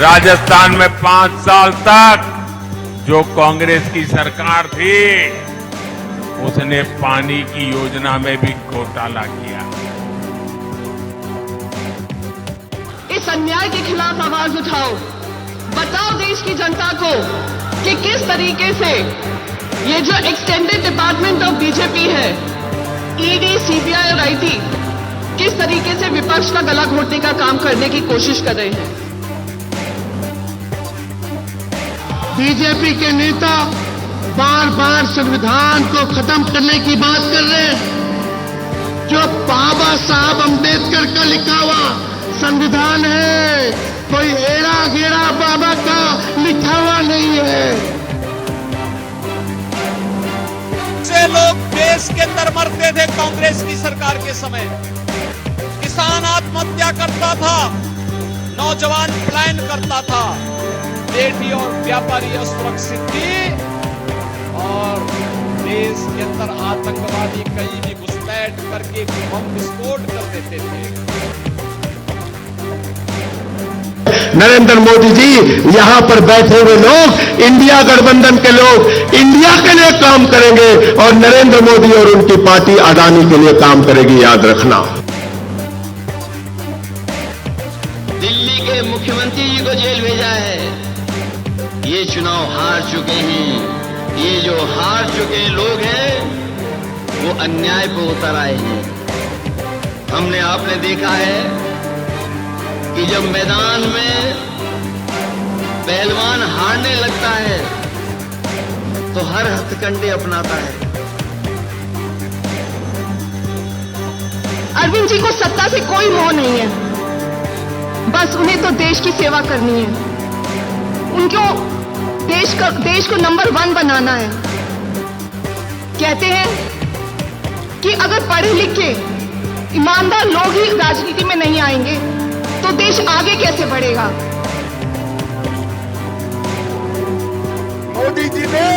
राजस्थान में 5 साल तक जो कांग्रेस की सरकार थी, उसने पानी की योजना में भी घोटाला किया। इस अन्याय के खिलाफ आवाज उठाओ, बताओ देश की जनता को कि किस तरीके से ये जो एक्सटेंडेड डिपार्टमेंट ऑफ बीजेपी है, ईडी, सीबीआई और आईटी, किस तरीके से विपक्ष का गला घोटने का काम करने की कोशिश कर रहे हैं। बीजेपी के नेता बार बार संविधान को खत्म करने की बात कर रहे हैं। जो बाबा साहब अंबेडकर का लिखा हुआ संविधान है, कोई एड़ा गेड़ा बाबा का लिखा हुआ नहीं है। से लोग देश के अंदर मरते थे कांग्रेस की सरकार के समय। किसान आत्महत्या करता था, नौजवान पलायन करता था, बेटी और व्यापारी असुरक्षित थी और देश के अंदर आतंकवादी कहीं भी घुसपैठ करके बम विस्फोट कर देते थे। नरेंद्र मोदी जी, यहां पर बैठे हुए लोग, इंडिया गठबंधन के लोग इंडिया के लिए काम करेंगे और नरेंद्र मोदी और उनकी पार्टी अडानी के लिए काम करेगी, याद रखना। दिल्ली के मुख्यमंत्री जी को जेल भेजा है। ये चुनाव हार चुके हैं। ये जो हार चुके लोग हैं वो अन्याय पे उतर आए हैं। हमने आपने देखा है कि जब मैदान में पहलवान हारने लगता है तो हर हथकंडे अपनाता है। अरविंद जी को सत्ता से कोई मोह नहीं है, बस उन्हें तो देश की सेवा करनी है। उनको देश को नंबर 1 बनाना है। कहते हैं कि अगर पढ़े लिखे ईमानदार लोग ही राजनीति में नहीं आएंगे तो देश आगे कैसे बढ़ेगा। मोदी जी ने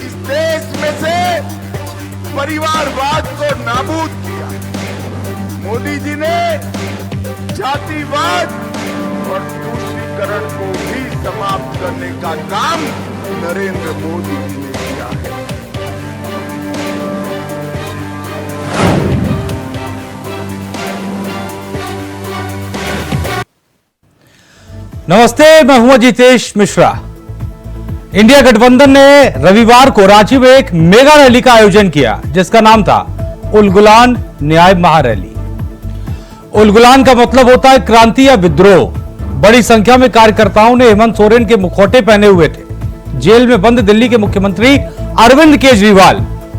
इस देश में से परिवारवाद को नाबूद किया। मोदी जी ने जातिवाद और तुष्टीकरण को भी समाप्त करने का काम नरेंद्र मोदी जी ने किया है। नमस्ते, मैं हूं अजितेश मिश्रा। इंडिया गठबंधन ने रविवार को रांची में एक मेगा रैली का आयोजन किया जिसका नाम था उलगुलान न्याय महारैली। उलगुलान का मतलब होता है क्रांति या विद्रोह। बड़ी संख्या में कार्यकर्ताओं ने हेमंत सोरेन के मुखौटे पहने हुए थे। जेल में बंद दिल्ली के मुख्यमंत्री अरविंद केजरीवाल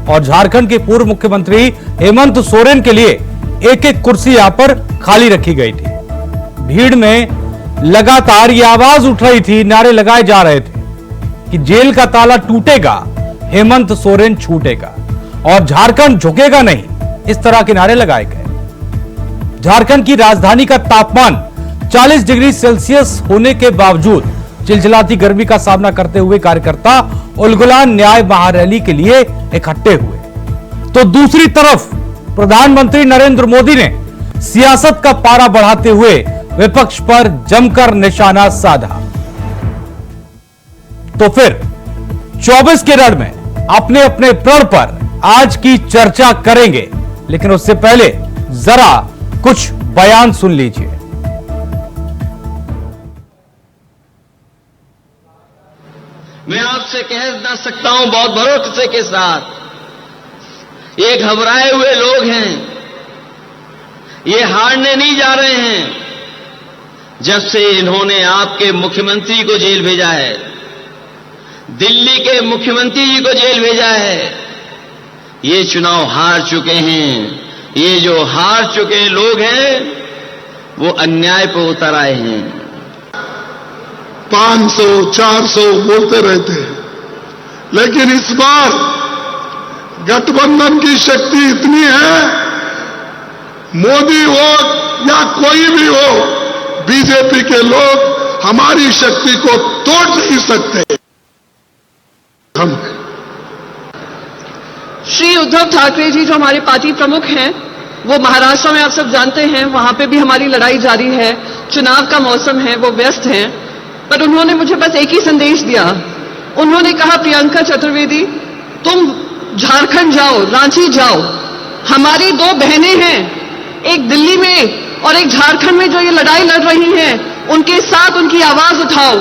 और झारखंड के पूर्व मुख्यमंत्री हेमंत सोरेन के लिए एक-एक कुर्सी यहां पर खाली रखी गई थी। भीड़ में लगातार ये आवाज उठ रही थी, नारे लगाए जा रहे थे कि जेल का ताला टूटेगा, हेमंत सोरेन छूटेगा और झारखंड झुकेगा नहीं। इस तरह के नारे लगाए गए। झारखंड की राजधानी का तापमान 40 डिग्री सेल्सियस होने के बावजूद चिलचिलाती गर्मी का सामना करते हुए कार्यकर्ता उलगुलान न्याय महारैली के लिए इकट्ठे हुए। तो दूसरी तरफ प्रधानमंत्री नरेंद्र मोदी ने सियासत का पारा बढ़ाते हुए विपक्ष पर जमकर निशाना साधा। तो फिर 24 के रण में अपने अपने प्रण पर आज की चर्चा करेंगे, लेकिन उससे पहले जरा कुछ बयान सुन लीजिए। मैं आपसे कह ना सकता हूं बहुत भरोसे के साथ, ये घबराए हुए लोग हैं, ये हारने नहीं जा रहे हैं। जब से इन्होंने आपके मुख्यमंत्री को जेल भेजा है, दिल्ली के मुख्यमंत्री जी को जेल भेजा है, ये चुनाव हार चुके हैं। ये जो हार चुके लोग हैं वो अन्याय पर उतर आए हैं। 500, 400 बोलते रहते हैं, लेकिन इस बार गठबंधन की शक्ति इतनी है, मोदी हो या कोई भी हो, बीजेपी के लोग हमारी शक्ति को तोड़ नहीं सकते। हम श्री उद्धव ठाकरे जी जो हमारे पार्टी प्रमुख हैं, वो महाराष्ट्र में आप सब जानते हैं, वहां पे भी हमारी लड़ाई जारी है। चुनाव का मौसम है, वो व्यस्त हैं। पर उन्होंने मुझे बस एक ही संदेश दिया। उन्होंने कहा, प्रियंका चतुर्वेदी, तुम झारखंड जाओ, रांची जाओ, हमारी दो बहनें हैं, एक दिल्ली में और एक झारखंड में, जो ये लड़ाई लड़ रही हैं, उनके साथ उनकी आवाज उठाओ,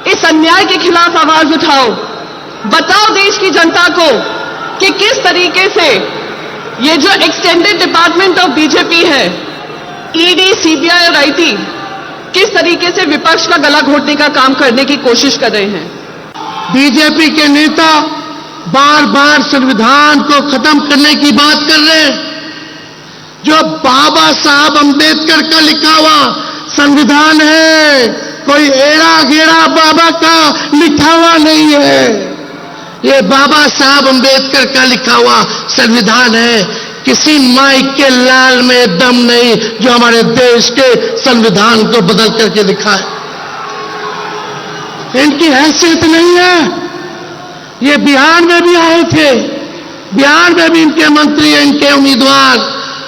इस अन्याय के खिलाफ आवाज उठाओ, बताओ देश की जनता को कि किस तरीके से ये जो एक्सटेंडेड डिपार्टमेंट ऑफ बीजेपी है, ईडी, सीबीआई और आईटी, किस तरीके से विपक्ष का गला घोटने का काम करने की कोशिश कर रहे हैं। बीजेपी के नेता बार बार संविधान को खत्म करने की बात कर रहे हैं। जो बाबा साहब अंबेडकर का लिखा हुआ संविधान है, कोई एड़ा गेड़ा बाबा का लिखा हुआ नहीं है। ये बाबा साहब अंबेडकर का लिखा हुआ संविधान है। किसी माइक के लाल में दम नहीं जो हमारे देश के संविधान को बदल करके दिखाए। इनकी हैसियत नहीं है। ये बिहार में भी आए थे, बिहार में भी इनके मंत्री, इनके उम्मीदवार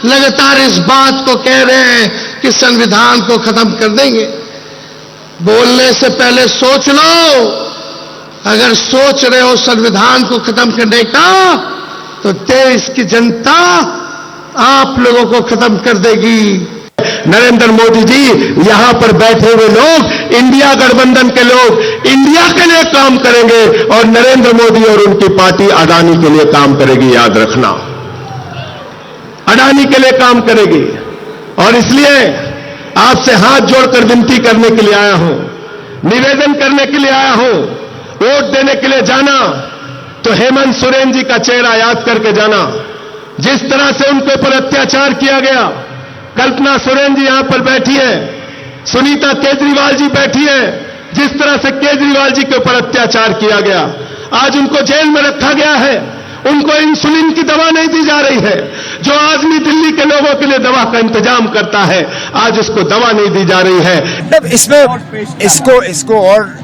लगातार इस बात को कह रहे हैं कि संविधान को खत्म कर देंगे। बोलने से पहले सोच लो। अगर सोच रहे हो संविधान को खत्म करने का, तो देश की जनता आप लोगों को खत्म कर देगी। नरेंद्र मोदी जी, यहां पर बैठे हुए लोग, इंडिया गठबंधन के लोग, इंडिया के लिए काम करेंगे और नरेंद्र मोदी और उनकी पार्टी अडानी के लिए काम करेगी। याद रखना, अडानी के लिए काम करेगी। और इसलिए आपसे हाथ जोड़कर विनती करने के लिए आया हूं, निवेदन करने के लिए आया हूं। वोट देने के लिए जाना तो हेमंत सोरेन जी का चेहरा याद करके जाना। जिस तरह से उनके ऊपर अत्याचार किया गया, कल्पना सोरेन जी यहां पर बैठी है, सुनीता केजरीवाल जी बैठी है, जिस तरह से केजरीवाल जी के ऊपर अत्याचार किया गया, आज उनको जेल में रखा गया है। उनको इंसुलिन की दवा नहीं दी जा रही है। जो आदमी दिल्ली के लोगों के लिए दवा का इंतजाम करता है, आज उसको दवा नहीं दी जा रही है। तब इसमें इसको और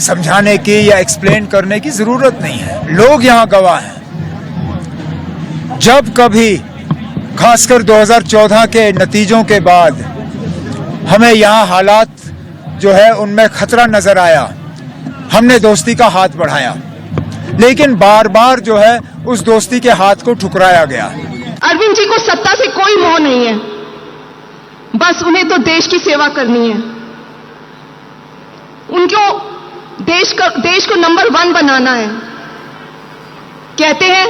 समझाने की या एक्सप्लेन करने की जरूरत नहीं है। लोग यहां गवाह हैं। जब कभी खासकर 2014 के नतीजों के बाद हमें यहां हालात जो है उनमें खतरा नजर आया, हमने दोस्ती का हाथ बढ़ाया, लेकिन बार बार जो है उस दोस्ती के हाथ को ठुकराया गया। अरविंद जी को सत्ता से कोई मोह नहीं है, बस उन्हें तो देश की सेवा करनी है। उनको देश को नंबर 1 बनाना है। कहते हैं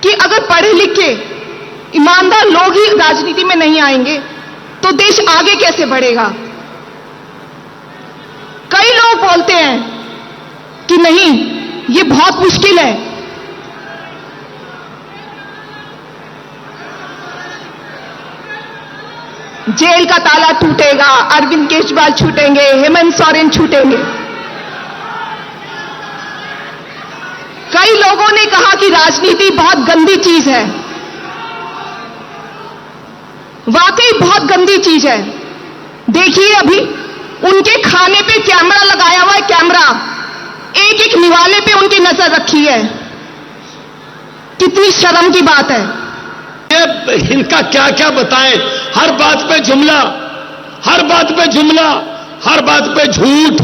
कि अगर पढ़े लिखे ईमानदार लोग ही राजनीति में नहीं आएंगे तो देश आगे कैसे बढ़ेगा। कई लोग बोलते हैं कि नहीं, ये बहुत मुश्किल है। जेल का ताला टूटेगा, अरविंद केजरीवाल छूटेंगे, हेमंत सोरेन छूटेंगे। कई लोगों ने कहा कि राजनीति बहुत गंदी चीज है। वाकई बहुत गंदी चीज है। देखिए, अभी उनके खाने पे कैमरा लगाया हुआ है, कैमरा एक एक निवाले पे उनकी नजर रखी है। कितनी शर्म की बात है। इनका क्या क्या बताएं। हर बात पे जुमला, हर बात पे जुमला, हर बात पे झूठ।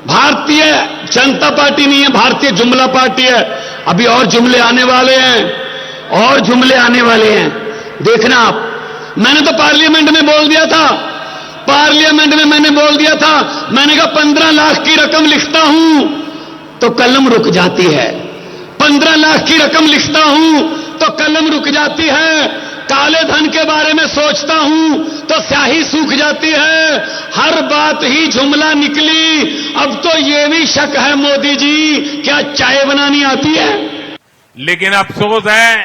भारतीय जनता पार्टी नहीं है, भारतीय जुमला पार्टी है। अभी और जुमले आने वाले हैं, और जुमले आने वाले हैं, देखना आप। मैंने तो पार्लियामेंट में बोल दिया था, पार्लियामेंट में मैंने बोल दिया था, मैंने कहा 15 लाख की रकम लिखता हूं तो कलम रुक जाती है। 15 लाख की रकम लिखता हूं तो कलम रुक जाती है। काले धन के बारे में सोचता हूं तो स्याही सूख जाती है। हर बात ही जुमला निकली। अब तो ये भी शक है, मोदी जी, क्या चाय बनानी आती है? लेकिन अफसोस है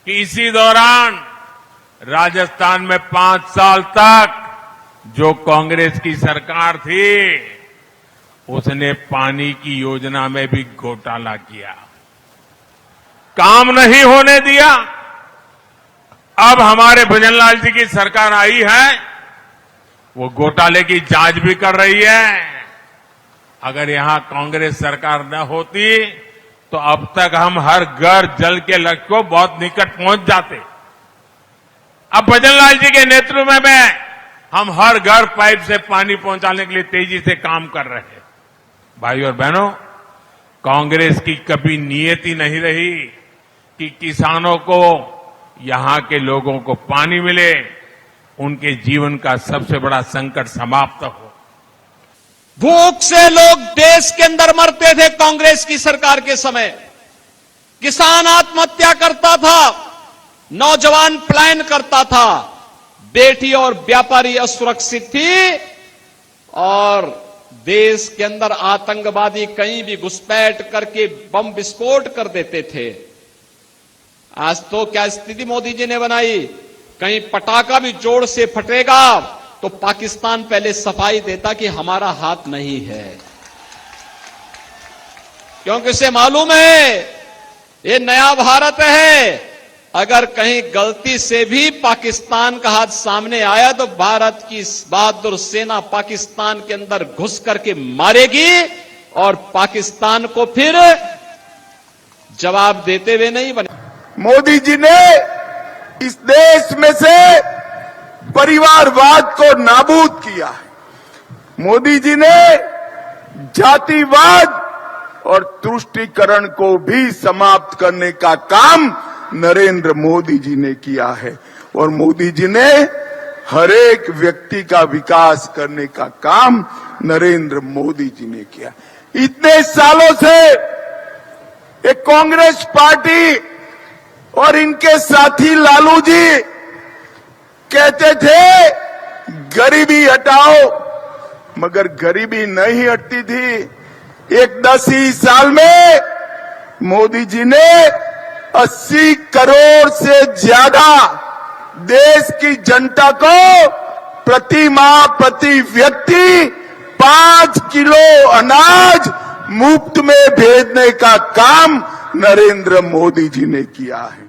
कि इसी दौरान राजस्थान में 5 साल तक जो कांग्रेस की सरकार थी, उसने पानी की योजना में भी घोटाला किया, काम नहीं होने दिया। अब हमारे भजनलाल जी की सरकार आई है, वो घोटाले की जांच भी कर रही है। अगर यहां कांग्रेस सरकार न होती तो अब तक हम हर घर जल के लक्ष्य को बहुत निकट पहुंच जाते। अब भजनलाल जी के नेतृत्व में हम हर घर पाइप से पानी पहुंचाने के लिए तेजी से काम कर रहे हैं। भाई और बहनों, कांग्रेस की कभी नियति नहीं रही कि किसानों को, यहां के लोगों को पानी मिले, उनके जीवन का सबसे बड़ा संकट समाप्त हो। भूख से लोग देश के अंदर मरते थे कांग्रेस की सरकार के समय। किसान आत्महत्या करता था, नौजवान पलायन करता था, बेटी और व्यापारी असुरक्षित थी और देश के अंदर आतंकवादी कहीं भी घुसपैठ करके बम विस्फोट कर देते थे। आज तो क्या स्थिति मोदी जी ने बनाई, कहीं पटाखा भी जोर से फटेगा तो पाकिस्तान पहले सफाई देता कि हमारा हाथ नहीं है, क्योंकि उसे मालूम है ये नया भारत है। अगर कहीं गलती से भी पाकिस्तान का हाथ सामने आया तो भारत की बहादुर सेना पाकिस्तान के अंदर घुस करके मारेगी और पाकिस्तान को फिर जवाब देते हुए नहीं बने। मोदी जी ने इस देश में से परिवारवाद को नाबूद किया है। मोदी जी ने जातिवाद और तुष्टीकरण को भी समाप्त करने का काम नरेंद्र मोदी जी ने किया है और मोदी जी ने हर एक व्यक्ति का विकास करने का काम नरेंद्र मोदी जी ने किया। इतने सालों से एक कांग्रेस पार्टी और इनके साथी लालू जी कहते थे गरीबी हटाओ, मगर गरीबी नहीं हटती थी। एक 10 ही साल में मोदी जी ने 80 करोड़ से ज्यादा देश की जनता को प्रति माह प्रति व्यक्ति 5 किलो अनाज मुफ्त में भेजने का काम नरेंद्र मोदी जी ने किया है।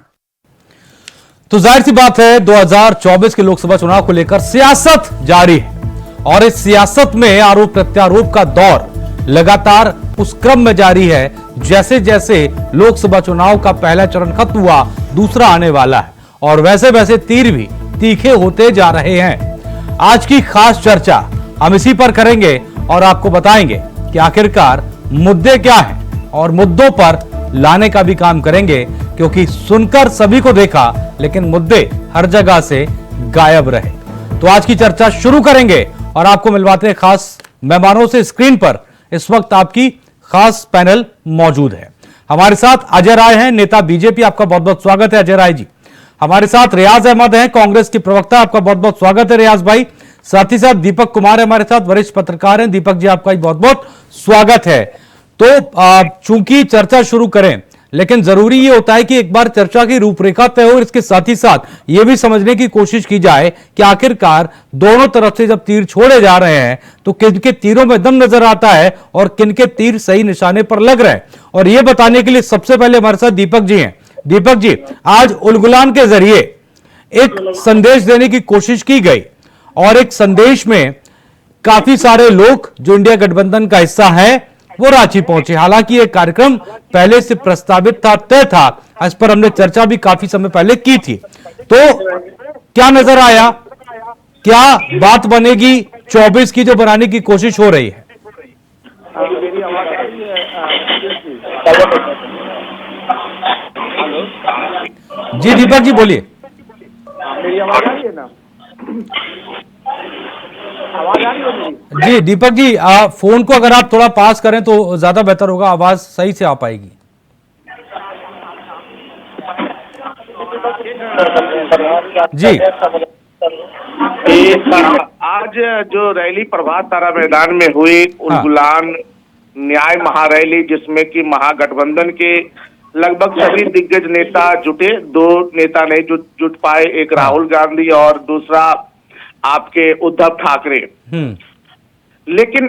तो जाहिर सी बात है 2024 के लोकसभा चुनाव को लेकर सियासत जारी है और इस सियासत में आरोप प्रत्यारोप का दौर लगातार उस क्रम में जारी है जैसे जैसे लोकसभा चुनाव का पहला चरण खत्म हुआ, दूसरा आने वाला है और वैसे वैसे तीर भी तीखे होते जा रहे हैं। आज की खास चर्चा हम इसी पर करेंगे और आपको बताएंगे कि आखिरकार मुद्दे क्या हैं और मुद्दों पर लाने का भी काम करेंगे, क्योंकि सुनकर सभी को देखा लेकिन मुद्दे हर जगह से गायब रहे। तो आज की चर्चा शुरू करेंगे और आपको मिलवाते हैं खास मेहमानों से। स्क्रीन पर इस वक्त आपकी खास पैनल मौजूद है। हमारे साथ अजय राय हैं, नेता बीजेपी, आपका बहुत बहुत स्वागत है अजय राय जी। हमारे साथ रियाज अहमद हैं, कांग्रेस की प्रवक्ता, आपका बहुत बहुत स्वागत है रियाज भाई। साथ ही साथ दीपक कुमार है हमारे साथ, वरिष्ठ पत्रकार हैं। दीपक जी आपका बहुत बहुत स्वागत है। तो चूंकि चर्चा शुरू करें लेकिन जरूरी ये होता है कि एक बार चर्चा की रूपरेखा तय हो, इसके साथ ही साथ ये भी समझने की कोशिश की जाए कि आखिरकार दोनों तरफ से जब तीर छोड़े जा रहे हैं तो किनके तीरों में दम नजर आता है और किनके तीर सही निशाने पर लग रहे हैं। और ये बताने के लिए सबसे पहले हमारे साथ दीपक जी हैं। दीपक जी, आज उलगुलान के जरिए एक संदेश देने की कोशिश की गई और एक संदेश में काफी सारे लोग जो इंडिया गठबंधन का हिस्सा है वो रांची पहुंचे। हालांकि यह कार्यक्रम पहले से प्रस्तावित था, तय था, इस पर हमने चर्चा भी काफी समय पहले की थी। तो क्या नजर आया, क्या बात बनेगी 24 की जो बनाने की कोशिश हो रही है? जी दीपक जी बोलिए। मेरी आवाज आ रही है ना? आवाज आ रही है मेरी? जी दीपक जी, फोन को अगर आप थोड़ा पास करें तो ज्यादा बेहतर होगा, आवाज सही से आ पाएगी। जी आज जो रैली प्रभात तारा मैदान में हुई, उलगुलान न्याय महारैली, जिसमें कि महागठबंधन के लगभग सभी दिग्गज नेता जुटे। 2 नेता नहीं जुट पाए, एक राहुल गांधी और दूसरा आपके उद्धव ठाकरे। लेकिन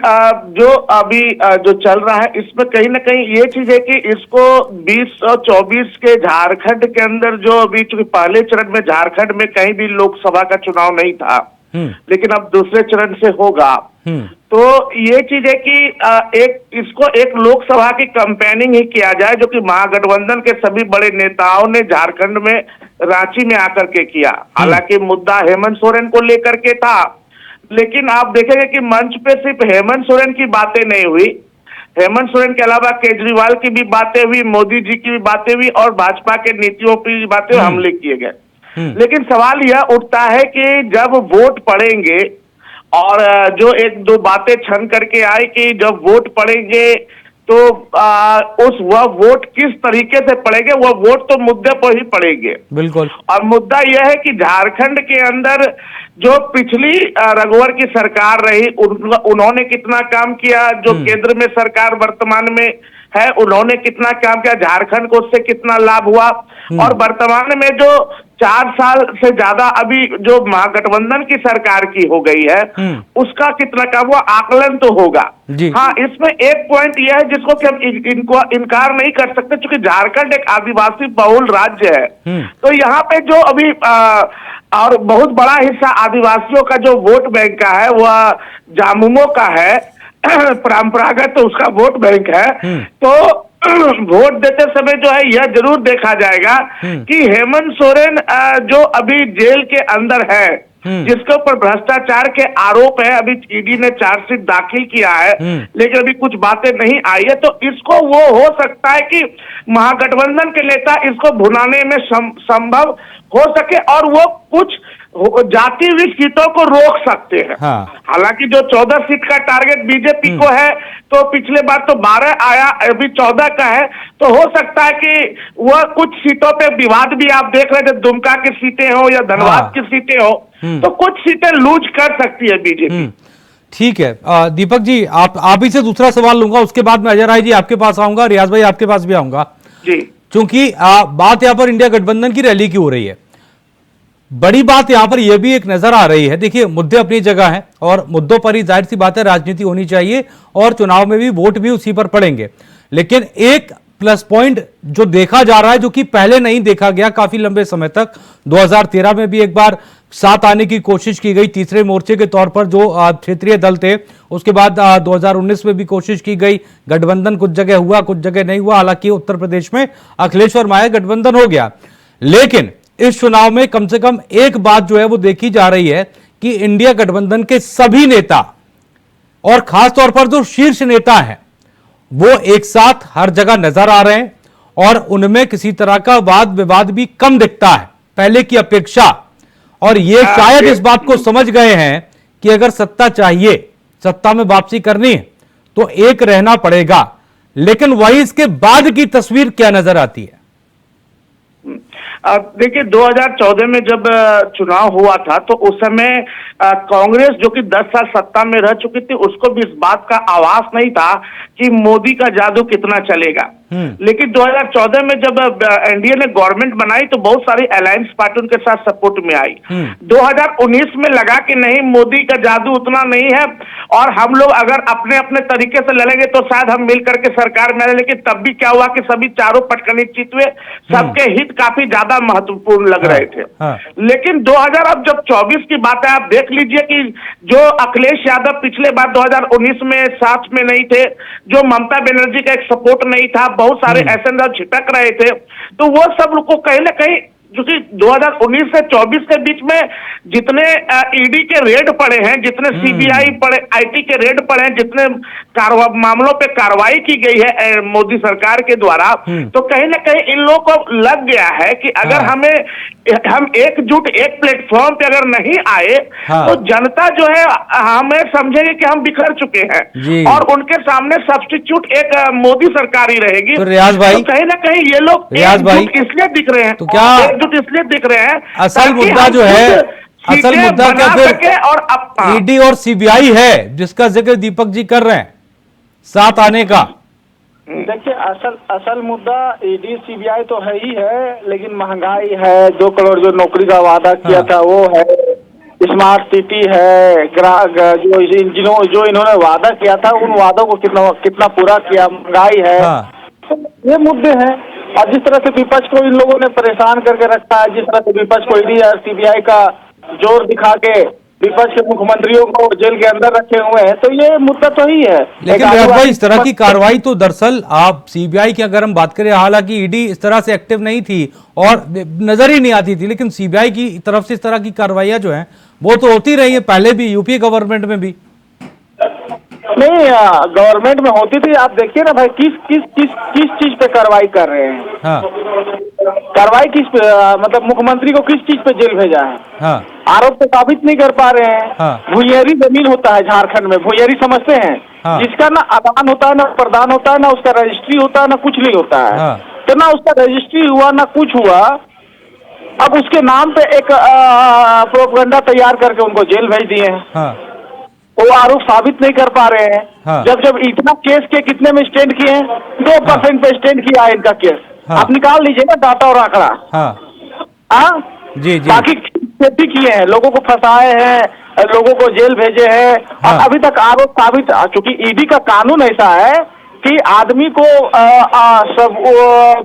जो अभी जो चल रहा है इसमें कहीं ना कहीं ये चीज है कि इसको 2024 के झारखंड के अंदर, जो अभी चूंकि पहले चरण में झारखंड में कहीं भी लोकसभा का चुनाव नहीं था, लेकिन अब दूसरे चरण से होगा, तो ये चीज है कि इसको एक लोकसभा की कैंपेनिंग ही किया जाए, जो कि महागठबंधन के सभी बड़े नेताओं ने झारखंड में रांची में आकर के किया। हालांकि मुद्दा हेमंत सोरेन को लेकर के था, लेकिन आप देखेंगे कि मंच पे सिर्फ हेमंत सोरेन की बातें नहीं हुई, हेमंत सोरेन के अलावा केजरीवाल की भी बातें हुई, मोदी जी की भी बातें हुई और भाजपा के नीतियों की भी बातें, हमले किए गए। लेकिन सवाल यह उठता है कि जब वोट पड़ेंगे और जो एक दो बातें छन करके आई कि जब वोट पड़ेंगे तो वह वोट किस तरीके से पड़ेंगे, वह वोट तो मुद्दे पर ही पड़ेंगे। बिल्कुल। और मुद्दा यह है कि झारखंड के अंदर जो पिछली रघुवर की सरकार रही उन्होंने कितना काम किया, जो केंद्र में सरकार वर्तमान में है उन्होंने कितना काम किया, झारखंड को उससे कितना लाभ हुआ, और वर्तमान में जो 4 साल से ज्यादा अभी जो महागठबंधन की सरकार की हो गई है उसका कितना काम हुआ, आकलन तो होगा। हाँ, इसमें एक पॉइंट यह है जिसको कि हम इनको इनकार नहीं कर सकते, क्योंकि झारखंड एक आदिवासी बहुल राज्य है, तो यहाँ पे जो अभी और बहुत बड़ा हिस्सा आदिवासियों का जो वोट बैंक का है वह जामुमो का है, परंपरागत तो उसका वोट बैंक है। तो वोट देते समय जो है यह जरूर देखा जाएगा कि हेमंत सोरेन जो अभी जेल के अंदर है, जिसके ऊपर भ्रष्टाचार के आरोप है, अभी ईडी ने चार्जशीट दाखिल किया है लेकिन अभी कुछ बातें नहीं आई है, तो इसको वो हो सकता है कि महागठबंधन के नेता इसको भुनाने में संभव हो सके और वो कुछ जाति हुई सीटों को रोक सकते हैं। हालांकि जो 14 सीट का टारगेट बीजेपी को है, तो पिछले बार तो 12 आया, अभी 14 का है, तो हो सकता है कि वह कुछ सीटों पे विवाद भी आप देख रहे थे, दुमका की सीटें हो या धनबाद की सीटें हो, तो कुछ सीटें लूज कर सकती है बीजेपी। ठीक है दीपक जी, आप ही से दूसरा सवाल लूंगा, उसके बाद मैं अजय राय जी आपके पास आऊंगा, रियाज भाई आपके पास भी आऊंगा जी, क्योंकि बात यहाँ पर इंडिया गठबंधन की रैली की हो रही है। बड़ी बात यहां पर यह भी एक नजर आ रही है, देखिए मुद्दे अपनी जगह हैं और मुद्दों पर ही जाहिर सी बात है राजनीति होनी चाहिए और चुनाव में भी वोट भी उसी पर पड़ेंगे, लेकिन एक प्लस पॉइंट जो देखा जा रहा है, जो कि पहले नहीं देखा गया काफी लंबे समय तक, 2013 में भी एक बार साथ आने की कोशिश की गई तीसरे मोर्चे के तौर पर जो क्षेत्रीय दल थे, उसके बाद 2019 में भी कोशिश की गई, गठबंधन कुछ जगह हुआ कुछ जगह नहीं हुआ, हालांकि उत्तर प्रदेश में अखिलेश और माया गठबंधन हो गया। लेकिन इस चुनाव में कम से कम एक बात जो है वो देखी जा रही है कि इंडिया गठबंधन के सभी नेता और खासतौर पर जो शीर्ष नेता हैं वो एक साथ हर जगह नजर आ रहे हैं और उनमें किसी तरह का वाद विवाद भी कम दिखता है पहले की अपेक्षा, और ये शायद इस बात को समझ गए हैं कि अगर सत्ता चाहिए, सत्ता में वापसी करनी है तो एक रहना पड़ेगा। लेकिन वही इसके बाद की तस्वीर क्या नजर आती है? देखिए 2014 में जब चुनाव हुआ था तो उस समय कांग्रेस जो कि 10 साल सत्ता में रह चुकी थी उसको भी इस बात का आभास नहीं था कि मोदी का जादू कितना चलेगा। लेकिन 2014 में जब एनडीए ने गवर्नमेंट बनाई तो बहुत सारी अलायंस पार्टी उनके साथ सपोर्ट में आई। 2019 में लगा कि नहीं मोदी का जादू उतना नहीं है और हम लोग अगर अपने अपने तरीके से लड़ेंगे तो शायद हम मिल करके सरकार में, लेकिन तब भी क्या हुआ कि सभी चारों पटकनी जीत हुए, सबके हित काफी ज्यादा महत्वपूर्ण लग रहे थे। लेकिन 2000 अब जब 24 की बात है, आप देख लीजिए कि जो अखिलेश यादव पिछले बार 2019 में साथ में नहीं थे, जो ममता बनर्जी का एक सपोर्ट नहीं था, बहुत सारे ऐसे छिटक रहे थे, तो वो सब लोग को कहीं ना कहीं क्योंकि 2019 से 24 के बीच में जितने ईडी के रेड पड़े हैं, जितने सीबीआई पड़े, आईटी के रेड पड़े हैं, जितने मामलों पे कार्रवाई की गई है मोदी सरकार के द्वारा, तो कहीं ना कहीं इन लोगों को लग गया है कि अगर हम एकजुट एक प्लेटफॉर्म पे अगर नहीं आए तो जनता जो है हमें समझेगी कि हम बिखर चुके हैं और उनके सामने सब्स्टिट्यूट एक मोदी सरकार ही रहेगी। तो रियाज भाई, तो कहीं ना कहीं ये लोग एकजुट इसलिए दिख रहे हैं, तो क्या इसलिए दिख रहे हैं असल मुद्दा जो है, असल मुद्दा क्या फिर और ईडी और सीबीआई है जिसका जिक्र दीपक जी कर रहे हैं साथ आने का? देखिए असल मुद्दा ईडी सीबीआई तो है ही है, लेकिन महंगाई है, 2 करोड़ जो नौकरी का वादा किया था वो है, स्मार्ट सिटी है, जो इन्होंने वादा किया था उन वादों को कितना पूरा किया, महंगाई है, ये मुद्दे हैं। और जिस तरह से विपक्ष को इन लोगों ने परेशान करके रखा है, जिस तरह से विपक्ष को ईडी और सीबीआई का जोर दिखा के विपक्ष के मुख्यमंत्रियों को जेल के अंदर रखे हुए हैं, तो ये मुद्दा तो ही है। लेकिन भाई इस तरह की कार्रवाई तो दरअसल आप सीबीआई की अगर हम बात करें, हालांकि ईडी इस तरह से एक्टिव नहीं थी और नजर ही नहीं आती थी, लेकिन सीबीआई की तरफ से इस तरह की कार्रवाइयां जो हैं वो तो होती रही है पहले भी, यूपी गवर्नमेंट में भी। नहीं, गवर्नमेंट में होती थी। आप देखिए ना भाई, किस किस किस किस चीज पे कार्रवाई कर रहे हैं। हाँ कार्रवाई किस पे, मतलब मुख्यमंत्री को किस चीज पे जेल भेजा है। हाँ आरोप तो साबित नहीं कर पा रहे हैं। हाँ। भुइयरी जमीन होता है झारखंड में, भुइयरी समझते हैं। हाँ। जिसका ना आदान होता है, ना प्रदान होता है, ना उसका रजिस्ट्री होता है, ना कुछ नहीं होता है। हाँ। तो ना उसका रजिस्ट्री हुआ, ना कुछ हुआ। अब उसके नाम पे एक प्रोपगंडा तैयार करके उनको जेल भेज दिए हैं। हाँ वो आरोप साबित नहीं कर पा रहे हैं। हाँ। जब इतना केस के कितने में स्टैंड किए हैं, 2% पे स्टैंड किया है इनका केस। हाँ। आप निकाल लीजिए ना डाटा और आंकड़ा। हाँ हाँ जी जी। बाकी खेती किए हैं, लोगों को फंसाए हैं, लोगों को जेल भेजे हैं। हाँ। और अभी तक आरोप साबित, चूंकि ईडी का कानून ऐसा है कि आदमी को सब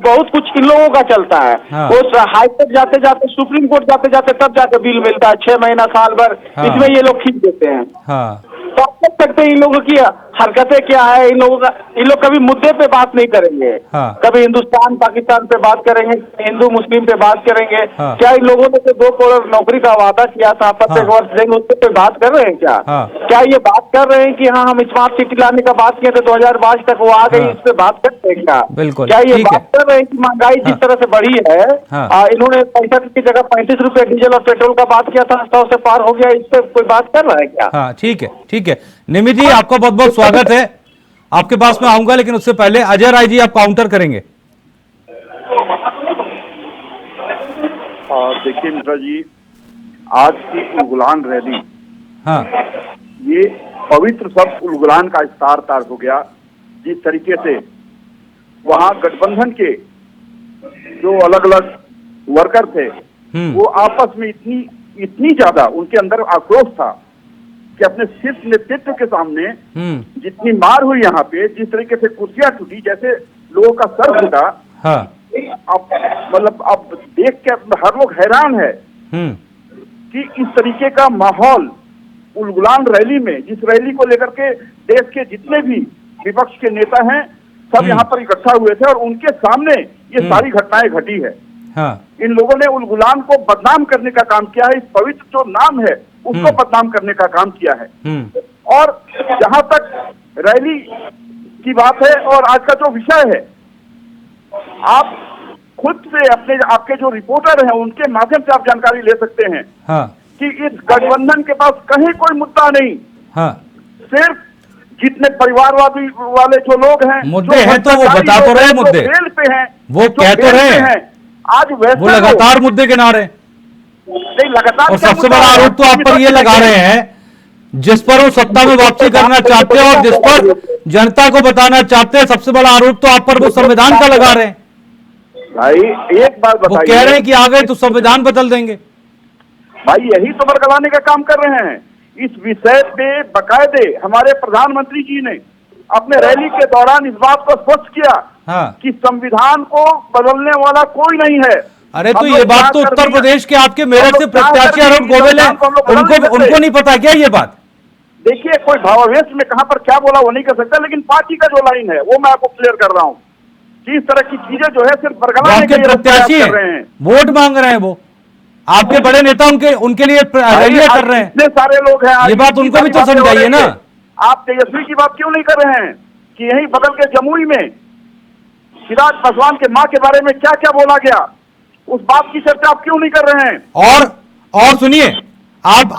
बहुत कुछ इन लोगों का चलता है। हाँ। वो हाई कोर्ट जाते जाते, सुप्रीम कोर्ट जाते जाते तब जाके बिल मिलता है, 6 महीना साल भर। हाँ। इसमें ये लोग खींच देते हैं। हाँ तो आप देख सकते हैं इन लोगों की हरकतें क्या है। इन लोग कभी मुद्दे पे बात नहीं करेंगे। हाँ। कभी हिंदुस्तान पाकिस्तान पे बात करेंगे, हिंदू मुस्लिम पे बात करेंगे। हाँ। क्या इन लोगों ने तो 2 करोड़ नौकरी का वादा किया था, प्रत्येक वर्ष देंगे, उसके पे बात कर रहे हैं क्या? हाँ। क्या ये बात कर रहे हैं कि हाँ हम स्मार्ट सिटी लाने का बात किए थे 2022 तक वो आ गई, हाँ। इस पे बात करते हैं क्या? बिल्कुल, क्या ये ठीक है। बात कर रहे हैं कि महंगाई जिस तरह से बढ़ी है, हाँ। इन्होंने 65 की जगह 35 रुपए डीजल और पेट्रोल का बात किया था, 100 से पार हो गया, इस पे कोई बात कर रहा है क्या? हाँ ठीक है ठीक है। निमित जी आपका बहुत बहुत स्वागत है, आपके पास में आऊंगा, लेकिन उससे पहले अजय राय जी आप काउंटर करेंगे। देखिए मिश्रा जी, आज की उलगुलान रैली, हाँ ये पवित्र शब्द उलगुलान का इस्तार तार हो गया। जिस तरीके से वहां गठबंधन के जो अलग अलग वर्कर थे, वो आपस में इतनी ज्यादा उनके अंदर आक्रोश था कि अपने शीर्ष नेतृत्व के सामने जितनी मार हुई यहाँ पे, जिस तरीके से कुर्सियां टूटी, जैसे लोगों का सर फूटा। हाँ। अब मतलब अब देख के हर लोग हैरान है कि इस तरीके का माहौल उलगुलान रैली में, जिस रैली को लेकर के देश के जितने भी विपक्ष के नेता हैं सब यहाँ पर इकट्ठा हुए थे और उनके सामने ये सारी घटनाएं घटी है। हाँ। इन लोगों ने उलगुलान को बदनाम करने का काम किया है, इस पवित्र जो नाम है उसको बदनाम करने का काम किया है। और जहां तक रैली की बात है और आज का जो विषय है, आप खुद से आपके जो रिपोर्टर हैं उनके माध्यम से आप जानकारी ले सकते हैं। हाँ। कि इस गठबंधन के पास कहीं कोई मुद्दा नहीं। हाँ। सिर्फ जितने परिवारवादी वाले जो लोग हैं, मुद्दे हैं तो वो बता तो रहे मुद्दे, जेल पे हैं, वो कह तो रहे हैं। आज वैसे वो लगातार मुद्दे गिना रहे हैं। नहीं, लगातार। और सबसे बड़ा आरोप तो आप पर ये लगा रहे हैं, जिस पर वो सत्ता में वापसी करना चाहते हैं और जिस पर जनता को बताना चाहते हैं, सबसे बड़ा आरोप तो आप पर वो संविधान का लगा रहे हैं। भाई एक बात बताइए, वो कह रहे हैं कि आ गए तो संविधान बदल देंगे। भाई यही तो बरगलाने का काम कर रहे हैं। इस विषय पे बकायदे हमारे प्रधानमंत्री जी ने अपने रैली के दौरान इस बात को स्पष्ट किया। हाँ। कि संविधान को बदलने वाला कोई नहीं है। अरे तो ये बात तो उत्तर प्रदेश के आपके मेरठ से प्रत्याशी अरुण गोविल है, उनको नहीं पता क्या ये बात? देखिए, कोई भावावेश में कहां पर क्या बोला वो नहीं कर सकता, लेकिन पार्टी का जो लाइन है वो मैं आपको क्लियर कर रहा हूं कि इस तरह की चीजें जो है सिर्फ बरगलाने के प्रत्याशी कर रहे हैं, वोट मांग रहे हैं, वो आपके बड़े नेता उनके लिए रैलियां कर रहे हैं। इतने सारे लोग हैं, ये बात उनको भी तो समझाइए ना। आप तेजस्वी की बात क्यों नहीं कर रहे हैं कि यही बदल के जमुई में चिराग पासवान के मां के बारे में क्या क्या बोला गया, उस बात की चर्चा आप क्यों नहीं कर रहे हैं? और सुनिए, आप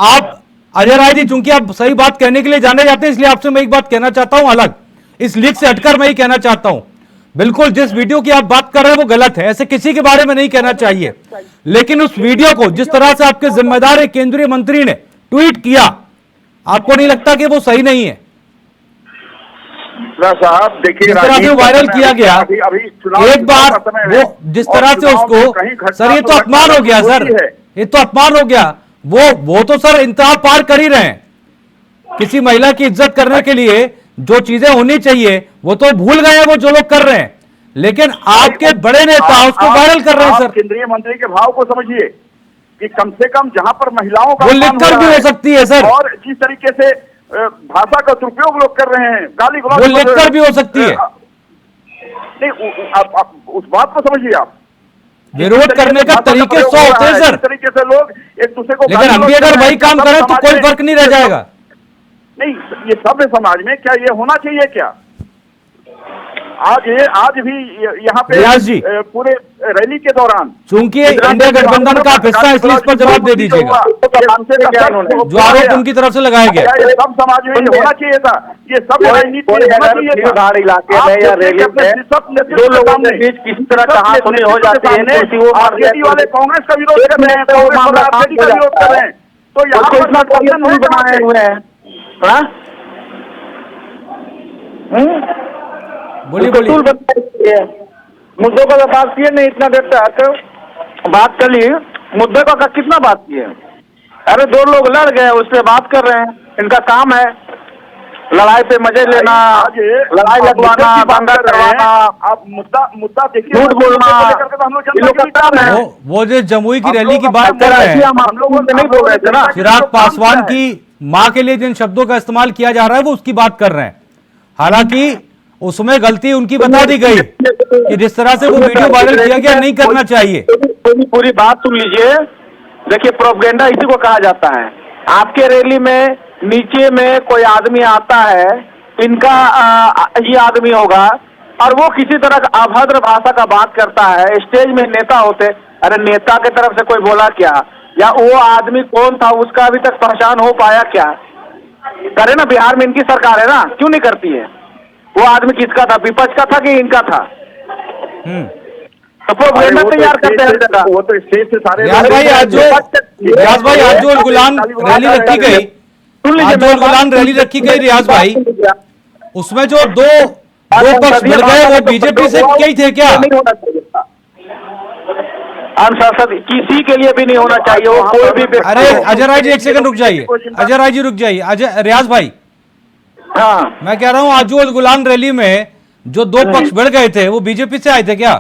अजय राय जी, चूंकि आप सही बात कहने के लिए जाने जाते हैं, इसलिए आपसे मैं एक बात कहना चाहता हूं अलग, इस लीक से हटकर मैं ही कहना चाहता हूं। बिल्कुल जिस वीडियो की आप बात कर रहे हैं वो गलत है, ऐसे किसी के बारे में नहीं कहना चाहिए, लेकिन उस वीडियो को जिस तरह से आपके जिम्मेदार केंद्रीय मंत्री ने ट्वीट किया, आपको नहीं लगता कि वो सही नहीं है? साहब देखिए, जिस तरह से वायरल किया गया, अभी एक बार वो जिस तरह से उसको, सर ये तो अपमान हो गया सर, ये तो अपमान हो गया। वो तो सर इंतहा पार कर ही रहे हैं। किसी महिला की इज्जत करने के लिए जो चीजें होनी चाहिए वो तो भूल गए हैं वो जो लोग कर रहे हैं, लेकिन आपके बड़े नेता उसको वायरल कर रहे हैं सर। केंद्रीय मंत्री के भाव को समझिए कि कम से कम जहां पर महिलाओं का वो लिखकर भी हो सकती है सर, और जिस तरीके से भाषा का दुरुपयोग लोग कर रहे हैं, गाली गलौज, वो लिखकर भी हो सकती है। नहीं, आप उस बात को समझिए। आप विरोध करने का तरीके 100 होते हैं सर, तरीके से लोग एक दूसरे को, लेकिन हम भी अगर वही काम करें तो कोई फर्क नहीं रह जाएगा। नहीं, ये सभ्य समाज में क्या ये होना चाहिए क्या? आज भी यहाँ पे रियाज जी, पूरे रैली के दौरान, चूंकि इंडिया गठबंधन का हिस्सा, इसलिए इस पर जवाब दे दीजिएगा जो आरोप उनकी तरफ से लगाया गया। ये सब समाज में होना चाहिए था, ये सब राजनीति होना चाहिए था। इलाके में या रैली में दो लोगों के बीच किसी तरह कहासुनी हो जाती है, आरजेडी वाले कांग्रेस का विरोध कर रहे हैं, कांग्रेस आरजेडी का विरोध कर रहे हैं, तो यहाँ पर इतना कॉन्फ्लिक्ट बनाए हुए हैं। बोलिए बोलिए। मुद्दों का बात किए नहीं, इतना देर तक बात कर ली, मुद्दे का कितना बात किए? अरे दो लोग लड़ गए, उस पर बात कर रहे हैं, इनका काम है लड़ाई पे मजे लेना, लड़ाई लगवाना, दंगा करवाना। आप मुद्दा देखिए, झूठ बोलना, वो जो जमुई की रैली की बात कर रहे हैं, हम लोगों से नहीं बोल रहे थे ना, चिराग पासवान की मां के लिए जिन शब्दों का इस्तेमाल किया जा रहा है वो उसकी बात कर रहे हैं। हालांकि उसमें गलती उनकी बता दी गई कि जिस तरह से वो वीडियो वायरल किया गया, नहीं करना चाहिए। पूरी बात सुन लीजिए। देखिए, प्रोपेगेंडा इसी को कहा जाता है। आपके रैली में नीचे में कोई आदमी आता है, इनका ये आदमी होगा, और वो किसी तरह अभद्र भाषा का बात करता है। स्टेज में नेता होते, अरे नेता की तरफ से कोई बोला क्या, या वो आदमी कौन था उसका अभी तक पहचान हो पाया क्या? करे ना, बिहार में इनकी सरकार है ना, क्यों नहीं करती है? वो आदमी किसका था, विपक्ष का था कि इनका था? तो प्रोपेगेंडा तैयार करते हैं। वो तो स्टेज से सारे रियाज भाई, आज जो गुलाम रैली रखी गई, गुलाम रैली रखी गई रियाज भाई, उसमें जो दो पक्ष मिल गए वो बीजेपी से कई थे क्या? अनुशासन किसी के लिए भी नहीं होना चाहिए, वो कोई भी। अरे अजय राय जी, एक सेकंड रुक जाइए, अजय राय जी रुक जाइए। अजय, रियाज भाई, हाँ, मैं कह रहा हूँ आज जो गुलाम रैली में जो दो पक्ष बढ़ गए थे वो बीजेपी से आए थे क्या?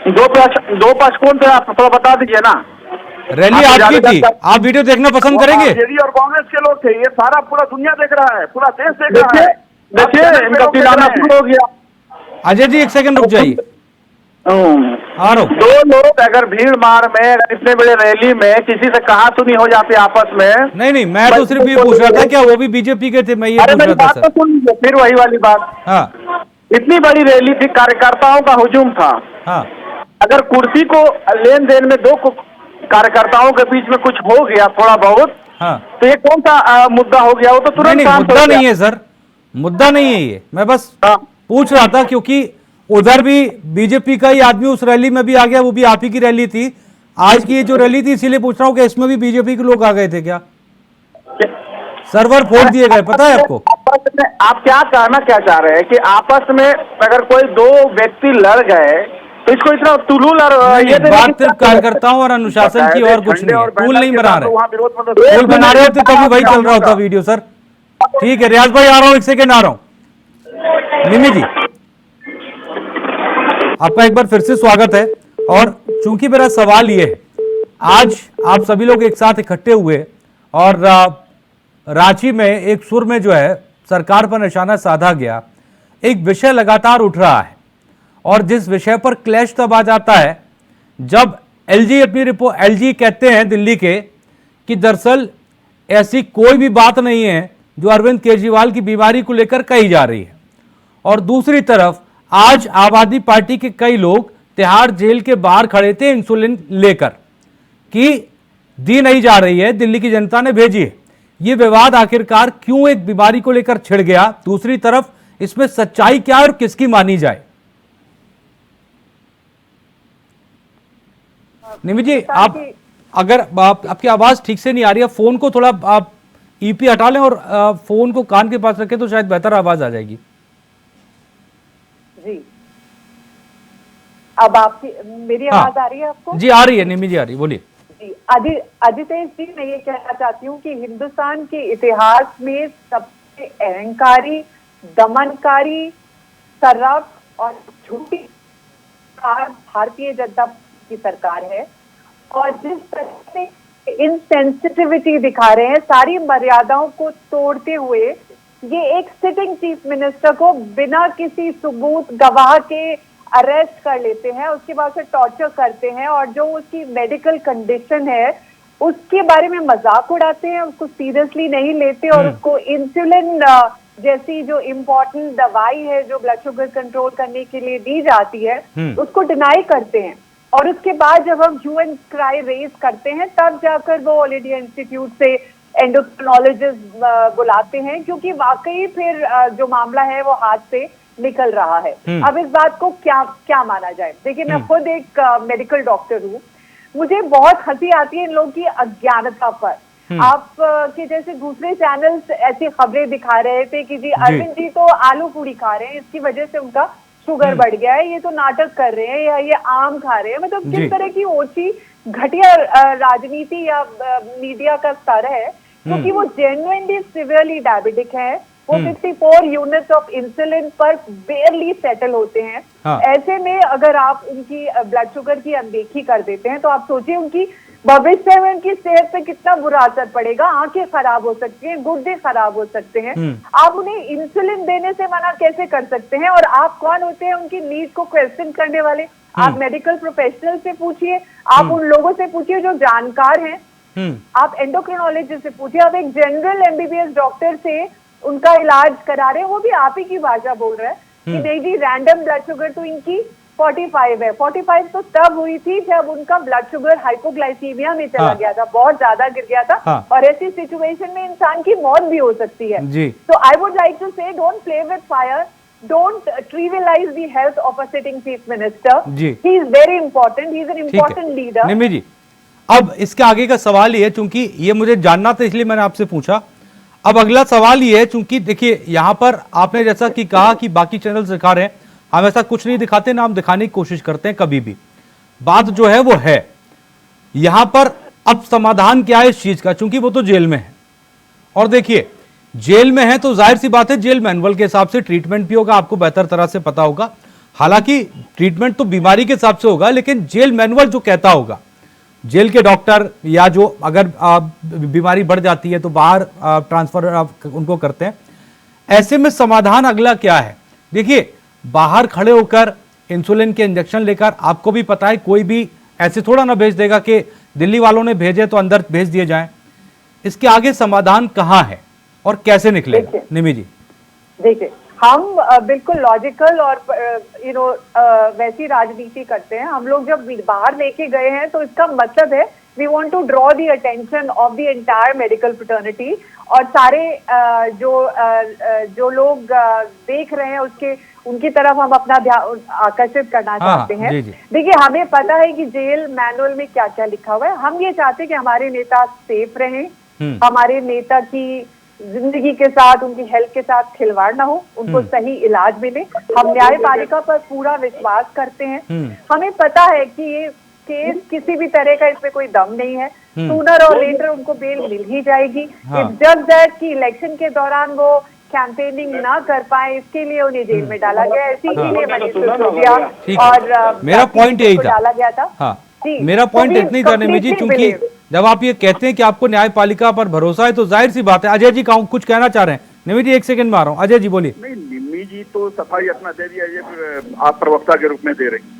दो पक्ष कौन थे, आप थोड़ा बता दीजिए ना। रैली आपकी थी, आप वीडियो देखना पसंद करेंगे? आरजेडी और कांग्रेस के लोग थे, ये सारा पूरा दुनिया देख रहा है, पूरा देश देख रहा है। देखिए, इनका पिलाना शुरू हो गया। अजय जी एक सेकंड रुक जाइए, आ रहा हूं। दो लोग अगर भीड़ मार में, अगर इतने बड़े रैली में किसी से कहा सुनी हो जाती आपस में। नहीं, मैं तो सिर्फ ये पूछ रहा था क्या वो भी बीजेपी के थे, मैं ये पूछ रहा था सर। तो सुन लीजिए, फिर वही वाली बात। हाँ, इतनी बड़ी रैली थी, कार्यकर्ताओं का हुजूम था। हाँ, अगर कुर्सी को लेन देन में दो कार्यकर्ताओं के बीच में कुछ हो गया थोड़ा बहुत, हाँ, तो ये कौन सा मुद्दा हो गया? वो तो तुरंत नहीं, मुद्दा नहीं है सर, मुद्दा नहीं है ये, मैं बस पूछ रहा था क्योंकि उधर भी बीजेपी का ही आदमी उस रैली में भी आ गया, वो भी आप ही की रैली थी। आज की ये जो रैली थी, इसीलिए पूछ रहा हूँ कि इसमें भी बीजेपी के लोग आ गए थे क्या? सर्वर फोड़ दिए गए, पता है आपको? आप क्या कहना क्या चाह रहे हैं कि आपस में अगर कोई दो व्यक्ति लड़ गए तो इसको इतना टुलूल और ये बात सिर्फ कार्यकर्ताओं और अनुशासन की और कुछ नहीं है। टूल नहीं बना रहे, टूल बना रहे होते तभी वही चल रहा होता वीडियो सर। ठीक है रियाज भाई, आ रहा हूँ, एक सेकेंड आ रहा हूँ। निमी जी, आपका एक बार फिर से स्वागत है। और चूंकि मेरा सवाल ये है, आज आप सभी लोग एक साथ इकट्ठे हुए और रांची में एक सुर में जो है सरकार पर निशाना साधा गया, एक विषय लगातार उठ रहा है और जिस विषय पर क्लैश तब आ जाता है जब एलजी अपनी रिपोर्ट, एलजी कहते हैं दिल्ली के कि दरअसल ऐसी कोई भी बात नहीं है जो अरविंद केजरीवाल की बीमारी को लेकर कही जा रही है। और दूसरी तरफ आज आम आदमी पार्टी के कई लोग तिहाड़ जेल के बाहर खड़े थे इंसुलिन लेकर कि दी नहीं जा रही है, दिल्ली की जनता ने भेजी है। यह विवाद आखिरकार क्यों एक बीमारी को लेकर छिड़ गया? दूसरी तरफ इसमें सच्चाई क्या है और किसकी मानी जाए? निमी जी, आप अगर आपकी आवाज ठीक से नहीं आ रही है, फोन को थोड़ा आप ईपी हटा लें और फोन को कान के पास रखें तो शायद बेहतर आवाज आ जाएगी। जी, अब आपकी मेरी आवाज आ रही है आपको? जी आ रही है निमी जी, आ रही, बोलिए। जी, आदितेश जी, मैं ये कहना चाहती हूँ कि हिंदुस्तान के इतिहास में सबसे अहंकारी, दमनकारी, करप्ट और झूठी सरकार भारतीय जनता की सरकार है। और जिस तरह से इनसेंसिटिविटी दिखा रहे हैं, सारी मर्यादाओं को तोड़ते हुए, ये एक सिटिंग चीफ मिनिस्टर को बिना किसी सबूत, गवाह के अरेस्ट कर लेते हैं, उसके बाद से टॉर्चर करते हैं और जो उसकी मेडिकल कंडीशन है उसके बारे में मजाक उड़ाते हैं, उसको सीरियसली नहीं लेते और उसको इंसुलिन जैसी जो इम्पोर्टेंट दवाई है जो ब्लड शुगर कंट्रोल करने के लिए दी जाती है उसको डिनाई करते हैं। और उसके बाद जब हम ह्यू एंड क्राई रेज करते हैं तब जाकर वो ऑल इंडिया इंस्टीट्यूट से एंडोक्रिनोलॉजिस्ट बुलाते हैं, क्योंकि वाकई फिर जो मामला है वो हाथ से निकल रहा है। अब इस बात को क्या माना जाए? देखिए, मैं खुद एक मेडिकल डॉक्टर हूँ, मुझे बहुत हंसी आती है इन लोगों की अज्ञानता पर। आप के जैसे दूसरे चैनल्स ऐसी खबरें दिखा रहे थे कि जी अरविंद जी तो आलू पूरी खा रहे हैं, इसकी वजह से उनका शुगर बढ़ गया है, ये तो नाटक कर रहे हैं या ये आम खा रहे हैं। मतलब किस तरह की ओछी घटिया राजनीति या मीडिया का स्तर है, क्योंकि वो जेन्युइनली सिवियरली डायबिटिक है, वो 54 यूनिट्स ऑफ इंसुलिन पर बेयरली सेटल होते हैं। ऐसे में अगर आप उनकी ब्लड शुगर की अनदेखी कर देते हैं तो आप सोचिए उनकी भविष्य में उनकी सेहत पे कितना बुरा असर पड़ेगा। आंखें खराब हो सकती हैं, गुर्दे खराब हो सकते हैं। आप उन्हें इंसुलिन देने से मना कैसे कर सकते हैं? और आप कौन होते हैं उनकी नीड को क्वेश्चन करने वाले? आप मेडिकल प्रोफेशनल से पूछिए, आप उन लोगों से पूछिए जो जानकार हैं, आप एंडोक्रिनोलॉजिस्ट से पूछिए, आप एक जनरल एमबीबीएस डॉक्टर से उनका इलाज करा रहे हैं, वो भी आप ही की भाषा बोल रहा है कि नहीं जी रैंडम ब्लड शुगर तो इनकी 45 है। 45 तो तब हुई थी जब उनका ब्लड शुगर हाइपोग्लाइसीमिया में चला गया था, बहुत ज्यादा गिर गया था और ऐसी सिचुएशन में इंसान की मौत भी हो सकती है। तो I would like to say don't play with fire, don't trivialize the health of a sitting chief minister. He is very important, he is an important leader. Nimi ji, अब इसके आगे का सवाल ये है, चूंकि ये मुझे जानना था इसलिए मैंने आपसे पूछा। अब अगला सवाल ये है, चूंकि देखिए यहां पर आपने जैसा कि कहा कि बाकी चैनल दिखा रहे हैं, हम ऐसा कुछ नहीं दिखाते ना, हम दिखाने की कोशिश करते हैं कभी भी। बात जो है वो है यहां पर अब समाधान क्या है इस चीज का, चूंकि वो तो जेल में है और देखिए जेल में है तो जाहिर सी बात है जेल मैनुअल के हिसाब से ट्रीटमेंट भी होगा, आपको बेहतर तरह से पता होगा। हालांकि ट्रीटमेंट तो बीमारी के हिसाब से होगा, लेकिन जेल मैनुअल जो कहता होगा, जेल के डॉक्टर या जो अगर बीमारी बढ़ जाती है तो बाहर ट्रांसफर उनको करते हैं। ऐसे में समाधान अगला क्या है? देखिए बाहर खड़े होकर इंसुलिन के इंजेक्शन लेकर, आपको भी पता है कोई भी ऐसे थोड़ा ना भेज देगा कि दिल्ली वालों ने भेजे तो अंदर भेज दिए जाएं। इसके आगे समाधान कहां है और कैसे निकलेगा? निमी जी देखिए, हम बिल्कुल लॉजिकल और वैसी राजनीति करते हैं। हम लोग जब बाहर लेके गए हैं तो इसका मतलब है we want to draw the attention of the entire medical fraternity और सारे जो लोग देख रहे हैं उनकी तरफ हम अपना ध्यान आकर्षित करना चाहते हैं। देखिए, हमें पता है कि जेल मैनुअल में क्या क्या लिखा हुआ है। हम ये चाहते हैं कि हमारे नेता सेफ रहें, हमारे नेता की जिंदगी के साथ, उनकी हेल्थ के साथ खिलवाड़ ना हो, उनको सही इलाज मिले। हम न्यायपालिका पर पूरा विश्वास करते हैं। हमें पता है कि ये केस किसी भी तरह का इसमें कोई दम नहीं है, सूनर और लेटर उनको बेल मिल ही जाएगी। इफ जस्ट दैट कि इलेक्शन के दौरान वो कैंपेनिंग ना कर पाए, इसके लिए उन्हें जेल में डाला गया। इसी के लिए मनीष सिसोदिया और मेरा पॉइंट यही था, डाला गया था। मेरा पॉइंट इतनी था निमी जी, चूंकि जब आप ये कहते हैं कि आपको न्यायपालिका पर भरोसा है तो जाहिर सी बात है। अजय जी कुछ कहना चाह रहे हैं? निमी जी एक सेकंड में आ रहा हूँ। अजय जी बोलिए। नहीं, निमी जी तो सफाई अपना दे दिया, ये आप प्रवक्ता के रूप में दे रही हैं।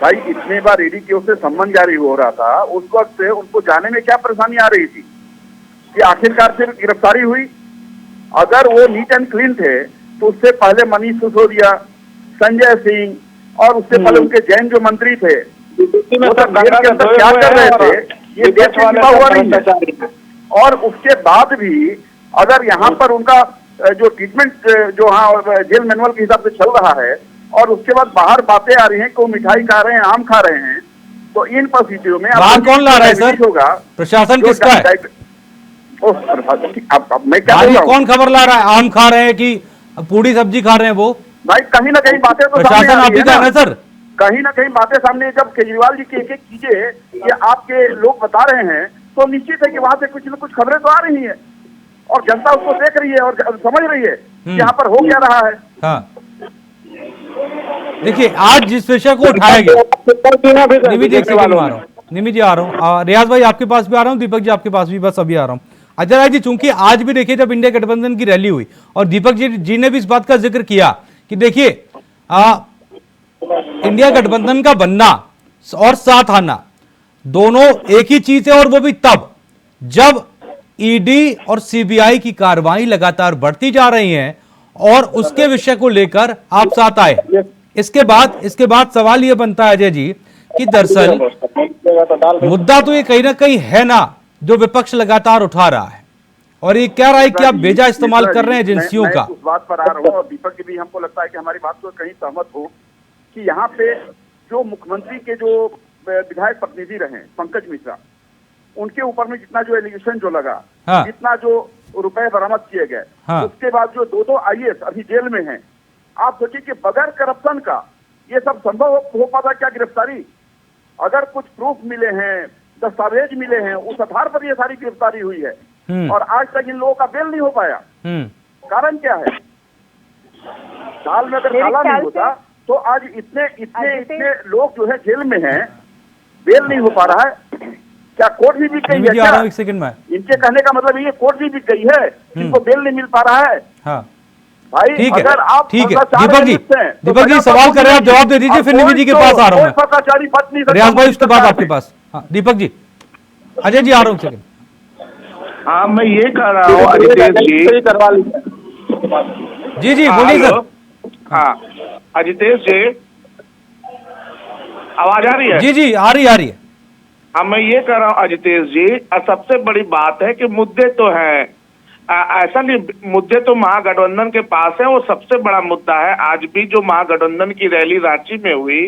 भाई इतने बार ईडी की ओर से सम्मन जारी हो रहा था, उस वक्त से उनको जाने में क्या परेशानी आ रही थी कि आखिरकार से गिरफ्तारी हुई। अगर वो नीट एंड क्लीन थे तो उससे पहले मनीष सिसोदिया, संजय सिंह और उससे पहले उनके जैन जो मंत्री थे वो सब जेल के अंदर क्या कर रहे थे, ये देश में छिपा हुआ नहीं है। और उसके बाद भी अगर यहाँ पर उनका जो ट्रीटमेंट जो हाँ जेल मैनुअल के हिसाब से चल रहा है और उसके बाद बाहर बातें आ रही हैं कि वो मिठाई खा रहे हैं, आम खा रहे हैं, तो इन परिस्थितियों में बाहर कौन ला रहा है सर? होगा प्रशासन किसका है? अब मैं क्या बोल रहा हूं? कौन खबर ला रहा है? आम खा रहे हैं कि पूरी सब्जी खा रहे हैं? वो भाई कहीं ना कहीं बातें तो प्रशासन आप ही कर रहे हैं सर। कहीं ना कहीं बातें सामने, जब केजरीवाल जी की एक एक चीजें ये आपके लोग बता रहे हैं तो निश्चित है कि वहां से कुछ न कुछ खबरें तो आ रही हैं और जनता उसको देख रही है और समझ रही है कि यहाँ पर हो क्या रहा है। हाँ। देखिए आज जिस विषय को उठाया गया, निमी जी आ रहा हूँ, रियाज भाई आपके पास भी आ रहा हूँ, दीपक जी आपके पास भी बस अभी आ रहा हूँ। अजय राय जी, चूंकि आज भी देखिए जब इंडिया गठबंधन की रैली हुई और दीपक जी ने भी इस बात का जिक्र किया कि देखिए इंडिया गठबंधन का बनना और साथ आना दोनों एक ही चीज है, और वो भी तब जब ईडी और सीबीआई की कार्रवाई लगातार बढ़ती जा रही है और उसके विषय को लेकर आप साथ आए। इसके बाद सवाल यह बनता है अजय जी कि दरअसल मुद्दा तो ये कहीं ना कहीं है ना जो विपक्ष लगातार उठा रहा है, और ये कह रहा है कि आप बेजा इस्तेमाल कर रहे हैं एजेंसियों का। उस बात पर आ रहा हूँ, और दीपक जी भी हमको लगता है कि हमारी बात को कहीं सहमत हो कि यहाँ पे जो मुख्यमंत्री के जो विधायक प्रतिनिधि रहे पंकज मिश्रा, उनके ऊपर में जितना जो एलिगेशन जो लगा, हाँ। जितना जो रुपए बरामद किए गए, हाँ। उसके बाद जो दो आईएएस अभी जेल में हैं, आप सोचिए कि बगैर करप्शन का ये सब संभव हो पाता क्या गिरफ्तारी? अगर कुछ प्रूफ मिले हैं, दस्तावेज मिले हैं, उस आधार पर ये सारी गिरफ्तारी हुई है, और आज तक इन लोगों का बेल नहीं हो पाया। कारण क्या है? साल में अगर ताला नहीं होता तो आज इतने लोग जो है जेल में हैं, बेल नहीं हो पा रहा है। क्या कोर्ट भी गई है क्या? एक सेकंड में इनके कहने का मतलब ये कोर्ट भी गई है, इनको बेल नहीं मिल पा रहा है। हाँ भाई ठीक अगर आप है दीपक जी सवाल कर रहे हैं, आप जवाब दे दीजिए, फिर निधि जी के पास आ रहा हूँ। रियाज भाई उसके बाद आपके पास। हाँ दीपक जी, अजय जी आ रहा हूँ सेकंड। हाँ मैं ये कह रहा हूँ अजितेश जी। जी बोलिए सर। हाँ अजितेश जी, आवाज आ रही है? जी आ रही है। हाँ मैं ये कह रहा हूँ अजितेश जी, सबसे बड़ी बात है कि मुद्दे तो हैं, ऐसा नहीं, मुद्दे तो महागठबंधन के पास है, वो सबसे बड़ा मुद्दा है। आज भी जो महागठबंधन की रैली रांची में हुई,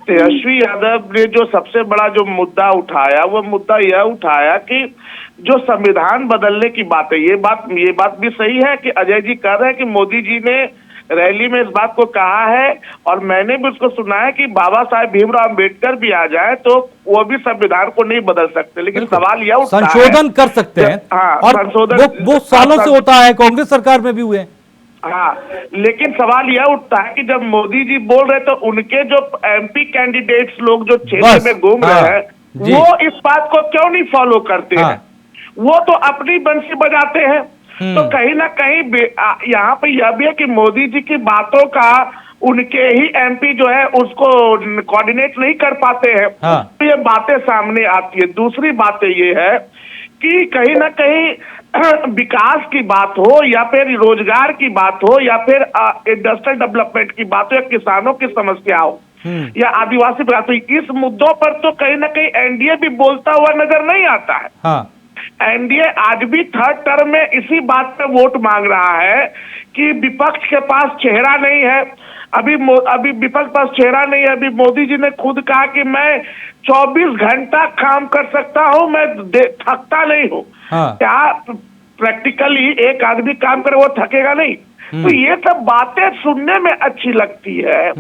तेजस्वी यादव ने जो सबसे बड़ा जो मुद्दा उठाया, वो मुद्दा यह उठाया कि जो संविधान बदलने की बात है, ये बात भी सही है कि अजय जी कह रहे हैं कि मोदी जी ने रैली में इस बात को कहा है, और मैंने भी उसको सुना है कि बाबा साहेब भीमराव अम्बेडकर भी आ जाए तो वो भी संविधान को नहीं बदल सकते, लेकिन सवाल यह उठता है संशोधन कर सकते हैं। हाँ, और संशोधन वो सालों से होता है, कांग्रेस सरकार में भी हुए। हाँ, लेकिन सवाल यह उठता है कि जब मोदी जी बोल रहे तो उनके जो एमपी कैंडिडेट्स लोग जो क्षेत्र में घूम रहे हैं, वो इस बात को क्यों नहीं फॉलो करते हैं? वो तो अपनी बंसी बजाते हैं। तो कहीं ना कहीं यहाँ पे यह भी है कि मोदी जी की बातों का उनके ही एमपी जो है उसको कोऑर्डिनेट नहीं कर पाते हैं। तो ये बातें सामने आती है। दूसरी बात ये है कि कहीं ना कहीं विकास की बात हो, या फिर रोजगार की बात हो, या फिर इंडस्ट्रियल डेवलपमेंट की बात हो, या किसानों की समस्या हो, या आदिवासी बात हो, इस मुद्दों पर तो कहीं ना कहीं एनडीए भी बोलता हुआ नजर नहीं आता है। एनडीए आज भी थर्ड टर्म में इसी बात पे वोट मांग रहा है कि विपक्ष के पास चेहरा नहीं है। अभी विपक्ष के पास चेहरा नहीं है। अभी मोदी जी ने खुद कहा कि मैं 24 घंटा काम कर सकता हूं, मैं थकता नहीं हूं। क्या प्रैक्टिकली एक आदमी काम करे वो थकेगा नहीं? तो ये सब बातें सुनने में अच्छी लगती है।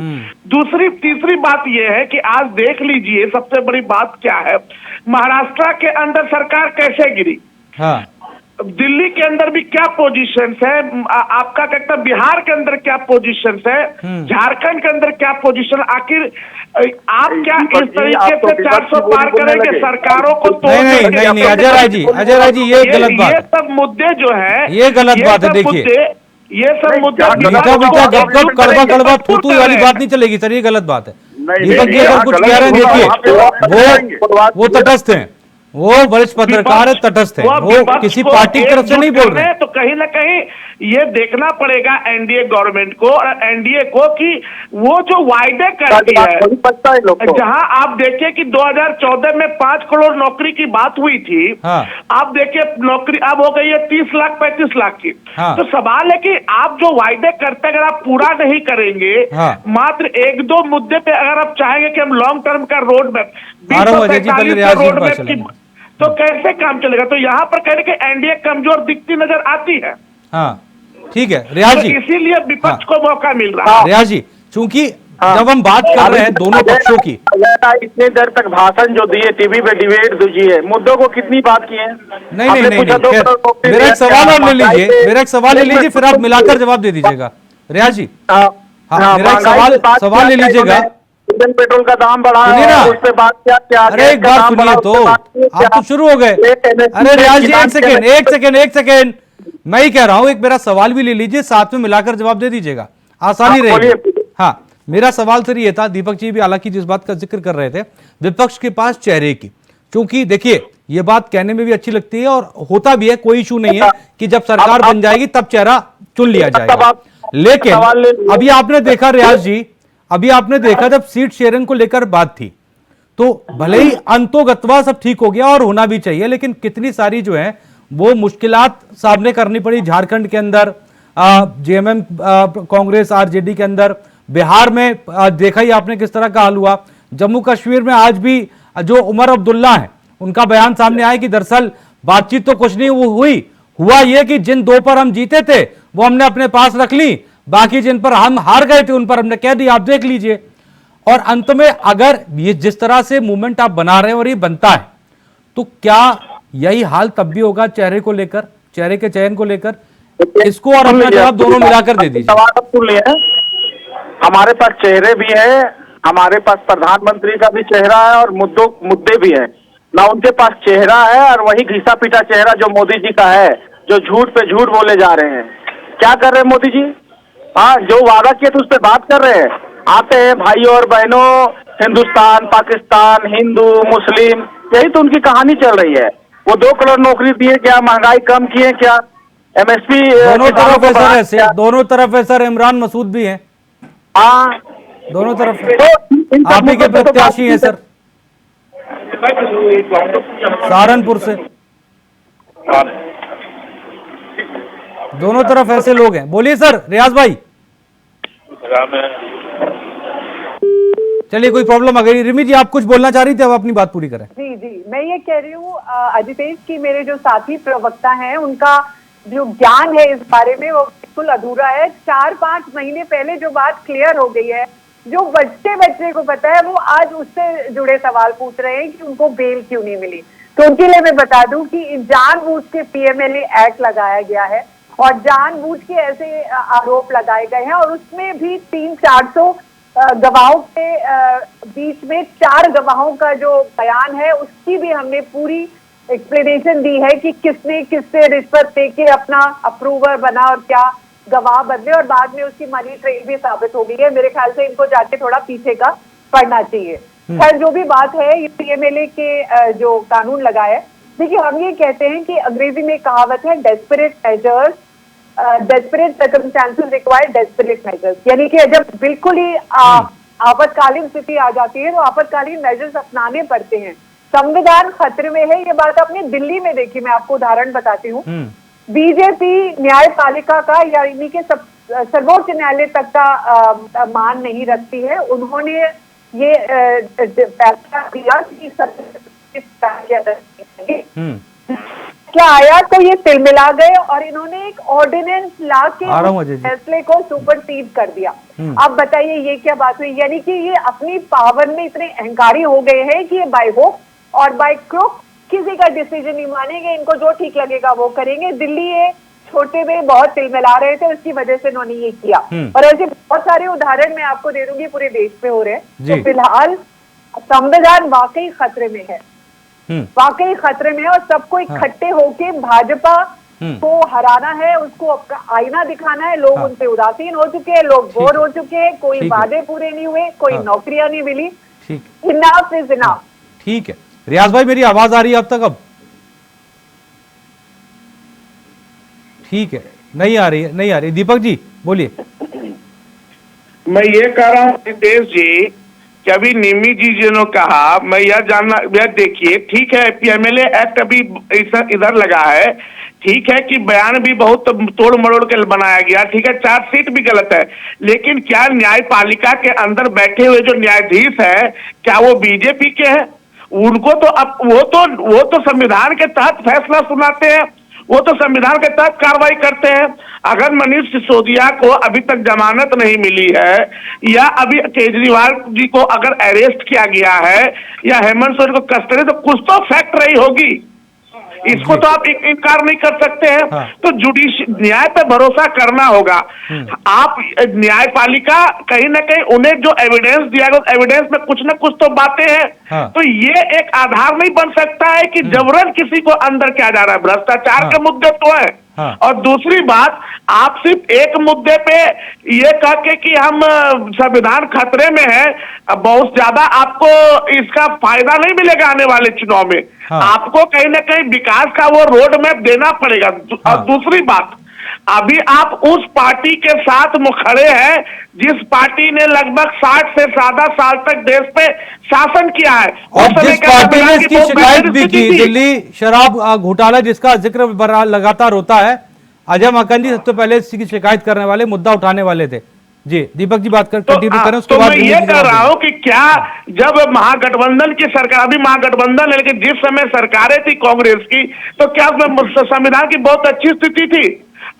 तीसरी बात ये है कि आज देख लीजिए सबसे बड़ी बात क्या है, महाराष्ट्र के अंदर सरकार कैसे गिरी, दिल्ली के अंदर भी क्या पोजीशंस है, आपका कहता बिहार के अंदर क्या पोजीशंस है, झारखंड के अंदर क्या पोजीशन, आखिर आप क्या इस तरीके से 400 पार करेंगे सरकारों को? नहीं अजय राय जी ये गलत बात है। ये सब मुद्दे जो है, ये गलत बात है। देखिए ये सब मुद्दे कड़वा थूथू वाली बात नहीं चलेगी सर, ये गलत बात है। दीपक जी अगर कुछ कह रहे हैं, देखिए वो तटस्थ हैं, वो वरिष्ठ पत्रकार है, तटस्थ है, वो किसी पार्टी की तरफ से नहीं बोल रहे हैं। तो कहीं ना कहीं ये देखना पड़ेगा एनडीए गवर्नमेंट को और एनडीए को कि वो जो वायदे करती है, जहां आप देखिए कि 2014 में 5 करोड़ नौकरी की बात हुई थी, आप देखिए नौकरी अब हो गई है 30 लाख 35 लाख की। तो सवाल है कि आप जो वायदे करते अगर आप पूरा नहीं करेंगे, मात्र 1-2 मुद्दे पे अगर आप चाहेंगे कि हम लॉन्ग टर्म का रोड मैप तो कैसे काम चलेगा? तो यहाँ पर कहने के एनडीए कमजोर दिखती नजर आती है। ठीक है रियाज जी, इसीलिए विपक्ष को मौका मिल रहा है। रियाज जी, चूंकि जब हम बात कर रहे हैं दोनों पक्षों की, इतने देर तक भाषण जो दिए, टीवी पे डिबेट दीजिए, मुद्दों को कितनी बात की है? नहीं मेरा एक सवाल और ले लीजिए, फिर आप मिलाकर जवाब दे दीजिएगा। रियाज जी मेरा एक सवाल ले लीजिएगा। पेट्रोल का दाम बढ़ा है, उस पे बात क्या? अरे एक बार सुनिए तो, आप तो शुरू हो गए। अरे रियाज जी एक सेकेंड, मैं ही कह रहा हूं, एक मेरा सवाल भी ले लीजिए, साथ में मिलाकर जवाब दे दीजिएगा, आसानी रहेगी। हाँ मेरा सवाल सर ये था, दीपक जी भी हालांकि जिस बात का जिक्र कर रहे थे, विपक्ष के पास चेहरे की, क्योंकि देखिए ये बात कहने में भी अच्छी लगती है और होता भी है, कोई इशू नहीं है कि जब सरकार बन जाएगी तब चेहरा चुन लिया जाएगा। लेकिन अभी आपने देखा रियाज जी, अभी आपने देखा जब सीट शेयरिंग को लेकर बात थी तो भले ही अंतोगत्वा सब ठीक हो गया और होना भी चाहिए, लेकिन कितनी सारी जो है वो मुश्किलात सामने करनी पड़ी झारखंड के अंदर, जेएमएम कांग्रेस आरजेडी के अंदर, बिहार में देखा ही आपने किस तरह का हाल हुआ, जम्मू कश्मीर में आज भी जो उमर अब्दुल्ला है उनका बयान सामने आया कि दरअसल बातचीत तो कुछ नहीं हुई, हुआ यह कि जिन 2 पर हम जीते थे वो हमने अपने पास रख ली, बाकी जिन पर हम हार गए थे उन पर हमने कह दिया आप देख लीजिए। और अंत में अगर ये जिस तरह से मूवमेंट आप बना रहे हैं और ये बनता है तो क्या यही हाल तब भी होगा चेहरे को लेकर, चेहरे के चयन को लेकर? इसको और अपना जवाब दोनों मिलाकर दे दीजिए। हमारे पास चेहरे भी है, हमारे पास प्रधानमंत्री का भी चेहरा है और मुद्दे भी है ना, उनके पास चेहरा है और वही घिसा पीटा चेहरा जो मोदी जी का है, जो झूठ पे झूठ बोले जा रहे हैं। क्या कर रहे हैं मोदी जी? हाँ, जो वादा किए थे उस पर बात कर रहे हैं। आते हैं भाइयों और बहनों, हिंदुस्तान, पाकिस्तान, हिंदू, मुस्लिम, यही तो उनकी कहानी चल रही है। वो 2 करोड़ नौकरी दिए क्या, महंगाई कम किए क्या, एमएसपी दोनों तरफ है सर, ऐसे दोनों तरफ है सर, इमरान मसूद भी है, हाँ दोनों तरफ आप ही के प्रत्याशी हैं सर, सहारनपुर से, दोनों तरफ ऐसे लोग हैं। बोलिए सर रियाज भाई। चलिए कोई प्रॉब्लम आ गई। रिमी जी आप कुछ बोलना चाह रही थी, अब अपनी बात पूरी करें। जी जी, मैं ये कह रही हूँ अजितेश की मेरे जो साथी प्रवक्ता हैं उनका जो ज्ञान है इस बारे में वो बिल्कुल अधूरा है। 4-5 महीने पहले जो बात क्लियर हो गई है, जो बच्चे को पता है वो आज उससे जुड़े सवाल पूछ रहे हैं कि उनको बेल क्यों नहीं मिली। तो उनके लिए मैं बता दूं कि जानबूझ के पीएमएलए एक्ट लगाया गया है और जानबूझ के ऐसे आरोप लगाए गए हैं और उसमें भी 300-400 गवाहों के बीच में 4 गवाहों का जो बयान है उसकी भी हमने पूरी एक्सप्लेनेशन दी है कि किसने किससे रिश्वत देके अपना अप्रूवर बना और क्या गवाह बदले, और बाद में उसकी मनी ट्रेल भी साबित हो गई है। मेरे ख्याल से इनको जाके थोड़ा पीछे का पढ़ना चाहिए। खैर जो भी बात है, ये पीएमएलए के जो कानून लगाया है, देखिए हम ये कहते हैं कि अंग्रेजी में कहावत है desperate measures, desperate circumstances require desperate measures, यानी कि जब बिल्कुल ही आपातकालीन स्थिति आ जाती है तो आपातकालीन मेजर्स अपनाने पड़ते हैं। संविधान खतरे में है, ये बात आपने दिल्ली में देखी। मैं आपको उदाहरण बताती हूँ। बीजेपी न्यायपालिका का यानी कि सर्वोच्च न्यायालय तक का मान नहीं रखती है। उन्होंने ये फैसला दिया कि क्या आया तो ये तिलमिला गए और इन्होंने एक ऑर्डिनेंस ला के फैसले को सुपरसीड कर दिया। अब बताइए ये क्या बात हुई? यानी कि ये अपनी पावर में इतने अहंकारी हो गए हैं कि ये बाय होप और बाय क्रुक किसी का डिसीजन नहीं मानेंगे, इनको जो ठीक लगेगा वो करेंगे। दिल्ली ये छोटे में बहुत तिलमिला रहे थे, उसकी वजह से इन्होंने ये किया और ऐसे बहुत सारे उदाहरण मैं आपको दे दूंगी, पूरे देश में हो रहे हैं। तो फिलहाल संविधान वाकई खतरे में है, वाकई खतरे में है और सबको इकट्ठे होके भाजपा को हराना है, उसको अपना आईना दिखाना है। लोग उनसे उदासीन हो चुके हैं, लोग बोर हो चुके हैं, कोई वादे पूरे नहीं हुए, कोई नौकरियां नहीं मिली। Enough is enough. ठीक है रियाज भाई, मेरी आवाज आ रही है अब तक? अब ठीक है, नहीं आ रही है, नहीं आ रही। दीपक जी बोलिए। मैं ये कह रहा हूँ रितेश जी कि अभी निमी जी जिन्होंने कहा, मैं यह जानना, यह देखिए ठीक है पीएमएलए एक्ट अभी इधर लगा है, ठीक है कि बयान भी बहुत तोड़ मरोड़ के बनाया गया, ठीक है चार्जशीट भी गलत है, लेकिन क्या न्यायपालिका के अंदर बैठे हुए जो न्यायाधीश है क्या वो बीजेपी के हैं? उनको तो अब वो तो संविधान के तहत फैसला सुनाते हैं, वो तो संविधान के तहत कार्रवाई करते हैं। अगर मनीष सिसोदिया को अभी तक जमानत नहीं मिली है या अभी केजरीवाल जी को अगर अरेस्ट किया गया है या हेमंत सोरेन को कस्टडी, तो कुछ तो फैक्ट रही होगी। इसको तो आप इनकार नहीं कर सकते हैं। हाँ। तो न्याय पे भरोसा करना होगा। आप न्यायपालिका कहीं ना कहीं उन्हें जो एविडेंस दिया गया, एविडेंस में कुछ ना कुछ तो बातें हैं। हाँ। तो ये एक आधार नहीं बन सकता है कि जबरन किसी को अंदर किया जा रहा है। भ्रष्टाचार के मुद्दे तो है। हाँ। और दूसरी बात, आप सिर्फ एक मुद्दे पे ये कह के कि हम संविधान खतरे में है, बहुत ज्यादा आपको इसका फायदा नहीं मिलेगा आने वाले चुनाव में। हाँ। आपको कहीं ना कहीं विकास का वो रोड मैप देना पड़ेगा। हाँ। और दूसरी बात, अभी आप उस पार्टी के साथ खड़े हैं जिस पार्टी ने लगभग 60 से ज्यादा साल तक देश पे शासन किया है। और उस समय जिस क्या पार्टी ने संविधान की इसकी बहुत शिकायत बेहतर भी स्थिति की, थी। दिल्ली शराब घोटाला जिसका जिक्र लगातार होता है, अजय माकन जी सबसे पहले इसकी शिकायत करने वाले, मुद्दा उठाने वाले थे। जी दीपक जी बात कंटिन्यू करें, उसके तो बाद मैं ये कह रहा हूं कि क्या जब महागठबंधन की सरकार, अभी महागठबंधन है लेकिन जिस समय सरकारें थी कांग्रेस की, तो क्या उसमें संविधान की बहुत अच्छी स्थिति थी।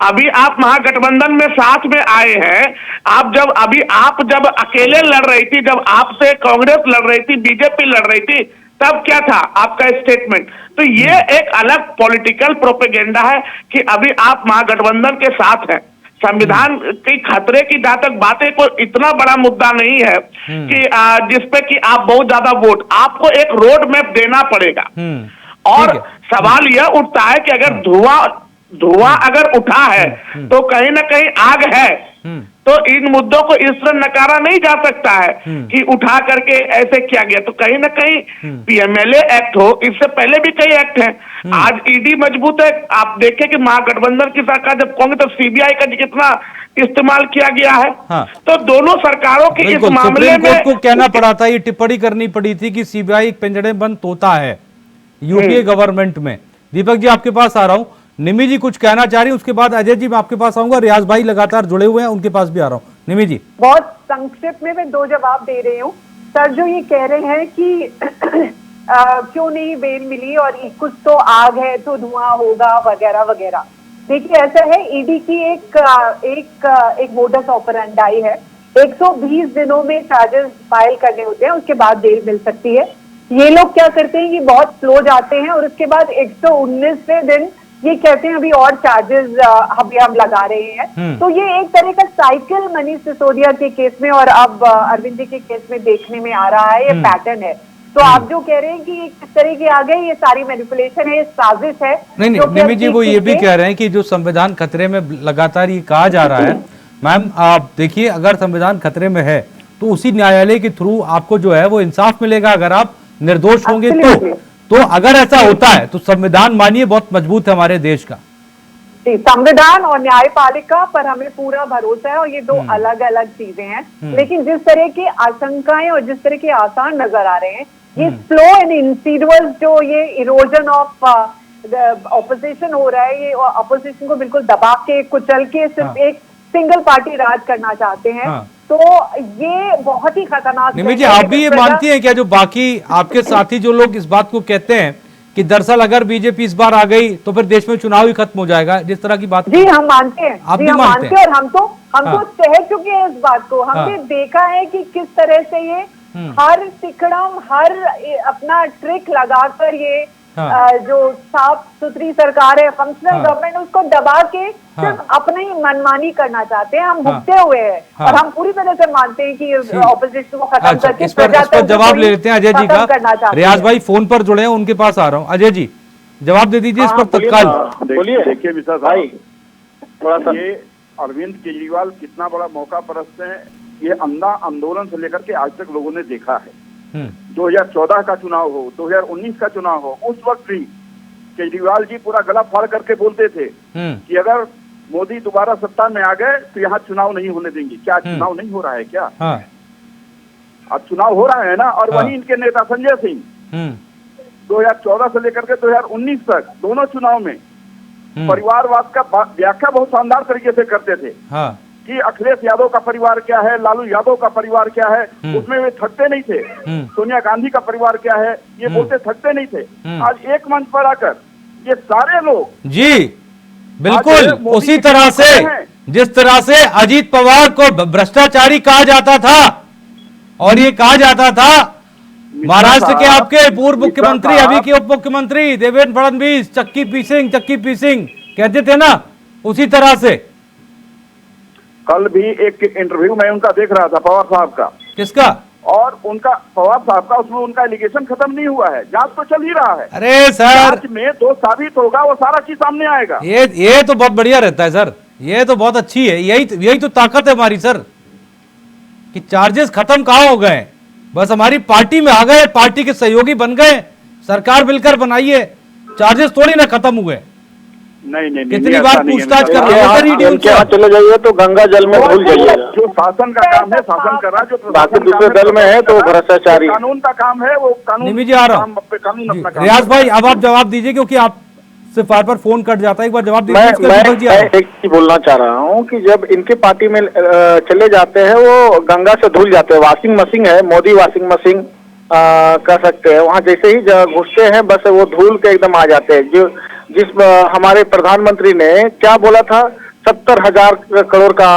अभी आप महागठबंधन में साथ में आए हैं। आप जब अकेले लड़ रही थी, जब आपसे कांग्रेस लड़ रही थी, बीजेपी लड़ रही थी, तब क्या था आपका स्टेटमेंट। तो ये एक अलग पॉलिटिकल प्रोपेगेंडा है कि अभी आप महागठबंधन के साथ हैं। संविधान के खतरे की जहां तक बातें, कोई इतना बड़ा मुद्दा नहीं है कि जिसपे कि आप बहुत ज्यादा वोट, आपको एक रोड मैप देना पड़ेगा। और सवाल यह उठता है कि अगर धुआं अगर उठा है तो कहीं ना कहीं आग है। तो इन मुद्दों को इस तरह नकारा नहीं जा सकता है कि उठा करके ऐसे किया गया। तो कहीं ना कहीं पीएमएलए एक्ट हो, इससे पहले भी कई एक्ट हैं। आज ईडी मजबूत है। आप देखें कि महागठबंधन की सरकार जब कांग्रेस, तो सीबीआई का कितना इस्तेमाल किया गया है। हाँ। तो दोनों सरकारों की इस मामले सुप्रीम कोर्ट में को कहना पड़ा था, ये टिप्पणी करनी पड़ी थी कि सीबीआई एक पिंजड़े बंद तोता है यूपीए गवर्नमेंट में। दीपक जी आपके पास आ रहा हूं, निमी जी कुछ कहना चाह रही, उसके बाद अजय जी मैं आपके पास आऊंगा, रियाज भाई लगातार जुड़े हुए हैं, उनके पास भी आ रहा हूं। निमी जी बहुत संक्षिप्त में मैं 2 जवाब दे रही हूँ। सर जो ये कह रहे हैं कि क्यों नहीं बेल मिली और कुछ तो आग है तो धुआं होगा वगैरह वगैरह। देखिए ऐसा है, ईडी की एक मोडस ऑपरेंडाई है, 120 दिनों में चार्जेस फाइल करने होते हैं, उसके बाद बेल मिल सकती है। ये लोग क्या करते हैं कि बहुत स्लो जाते हैं और उसके बाद 119वें दिन ये कहते हैं अभी और चार्जेस हम लगा रहे हैं। तो ये एक तरह का साइकिल मनीष सिसोदिया के केस में और अब अरविंद जी के केस में देखने में आ रहा है, ये पैटर्न है। तो आप जो कह रहे हैं कि किस तरह की आ गई, ये सारी मैनिपुलेशन है, साजिश है। नहीं निमी जी वो ये भी कह रहे हैं कि जो संविधान खतरे में लगातार ये कहा जा रहा है, मैम आप देखिए अगर संविधान खतरे में है तो उसी न्यायालय के थ्रू आपको जो है वो इंसाफ मिलेगा अगर आप निर्दोष होंगे तो अगर ऐसा होता है तो संविधान मानिए बहुत मजबूत है हमारे देश का। संविधान और न्यायपालिका पर हमें पूरा भरोसा है और ये 2 अलग अलग चीजें हैं। लेकिन जिस तरह की आशंकाएं और जिस तरह के आसार नजर आ रहे हैं, ये स्लो एंड इंसीडियस जो ये इरोजन ऑफ ऑपोजिशन हो रहा है, ये ऑपोजिशन को बिल्कुल दबा के कुचल के सिर्फ एक सिंगल पार्टी राज करना चाहते हैं। तो ये बहुत ही खतरनाक। निमी जी आप भी ये मानती हैं क्या, जो बाकी आपके साथी जो लोग इस बात को कहते हैं कि दरअसल अगर बीजेपी इस बार आ गई तो फिर देश में चुनाव ही खत्म हो जाएगा, जिस तरह की बात? जी हम मानते हैं, आप भी मानते हैं और हम तो सह चुके हैं इस बात को। हमने देखा है कि किस तरह से ये हर तिकड़म, हर अपना ट्रिक लगाकर ये जो साफ सुथरी सरकार है, फंक्शनल गवर्नमेंट, उसको दबा के सिर्फ अपनी मनमानी करना चाहते हैं। हम भुगते हुए हैं और हम पूरी तरह से मानते हैं कि ऑपोजिशन को खत्म करके इस पर जवाब ले लेते हैं अजय जी का। रियाज भाई फोन पर जुड़े हैं, उनके पास आ रहा हूँ। अजय जी जवाब दे दीजिए इस पर तत्काल। बोलिए। देखिए विशा भाई, थोड़ा सा ये अरविंद केजरीवाल कितना बड़ा मौका परस्ते हैं, ये अंधा आंदोलन से लेकर के आज तक लोगों ने देखा है। 2014 का चुनाव हो, 2019 का चुनाव हो, उस वक्त भी केजरीवाल जी पूरा गला फाड़ करके बोलते थे कि अगर मोदी दोबारा सत्ता में आ गए तो यहाँ चुनाव नहीं होने देंगे। क्या चुनाव नहीं हो रहा है क्या? अब चुनाव हो रहा है ना। और वहीं इनके नेता संजय सिंह 2014 से लेकर के 2019 तक दोनों चुनाव में परिवारवाद का व्याख्या बहुत शानदार तरीके से करते थे कि अखिलेश यादव का परिवार क्या है, लालू यादव का परिवार क्या है, उसमें वे थकते नहीं थे। सोनिया गांधी का परिवार क्या है, ये बोलते थकते नहीं थे। आज एक मंच पर आकर ये सारे लोग जी बिल्कुल उसी तरह से जिस तरह से अजीत पवार को भ्रष्टाचारी कहा जाता था और ये कहा जाता था महाराष्ट्र के आपके पूर्व मुख्यमंत्री, अभी के उप मुख्यमंत्री देवेंद्र फडणवीस चक्की पीसिंग कहते थे ना, उसी तरह से। कल भी एक इंटरव्यू में उनका देख रहा था, पवार साहब का। किसका? और उनका पवार साहब का, उसमें उनका एलिगेशन खत्म नहीं हुआ है, जांच तो चल ही रहा है। अरे सर, जांच में जो साबित होगा वो सारा चीज सामने आएगा। ये तो बहुत बढ़िया रहता है सर, ये तो बहुत अच्छी है, यही तो ताकत है हमारी सर, कि चार्जेस खत्म कहाँ हो गए, बस हमारी पार्टी में आ गए, पार्टी के सहयोगी बन गए, सरकार मिलकर बनाई है, चार्जेस थोड़ी ना खत्म हुए। नहीं, कितनी बार पूछताछ कर रहे हैं, चले जाइए तो गंगा जल में भूल जाइए। जो शासन का काम है शासन कर रहा है, जो बाकी दूसरे दल में है तो भ्रष्टाचारी। कानून का काम है वो कानून। निमी जी आ रहा हूँ, रियाज भाई अब आप जवाब दीजिए, क्योंकि आपसे बार बार फोन कट जाता है, एक बार जवाब दीजिए। मैं एक चीज बोलना चाह रहा हूँ कि जब इनके पार्टी में चले जाते हैं वो गंगा से धुल जाते हैं। वॉशिंग मशीन है, मोदी वॉशिंग मशीन कह सकते हैं, वहाँ जैसे ही घुसते हैं बस वो धूल के एकदम आ जाते हैं। जो जिस हमारे प्रधानमंत्री ने क्या बोला था, 70,000 करोड़ का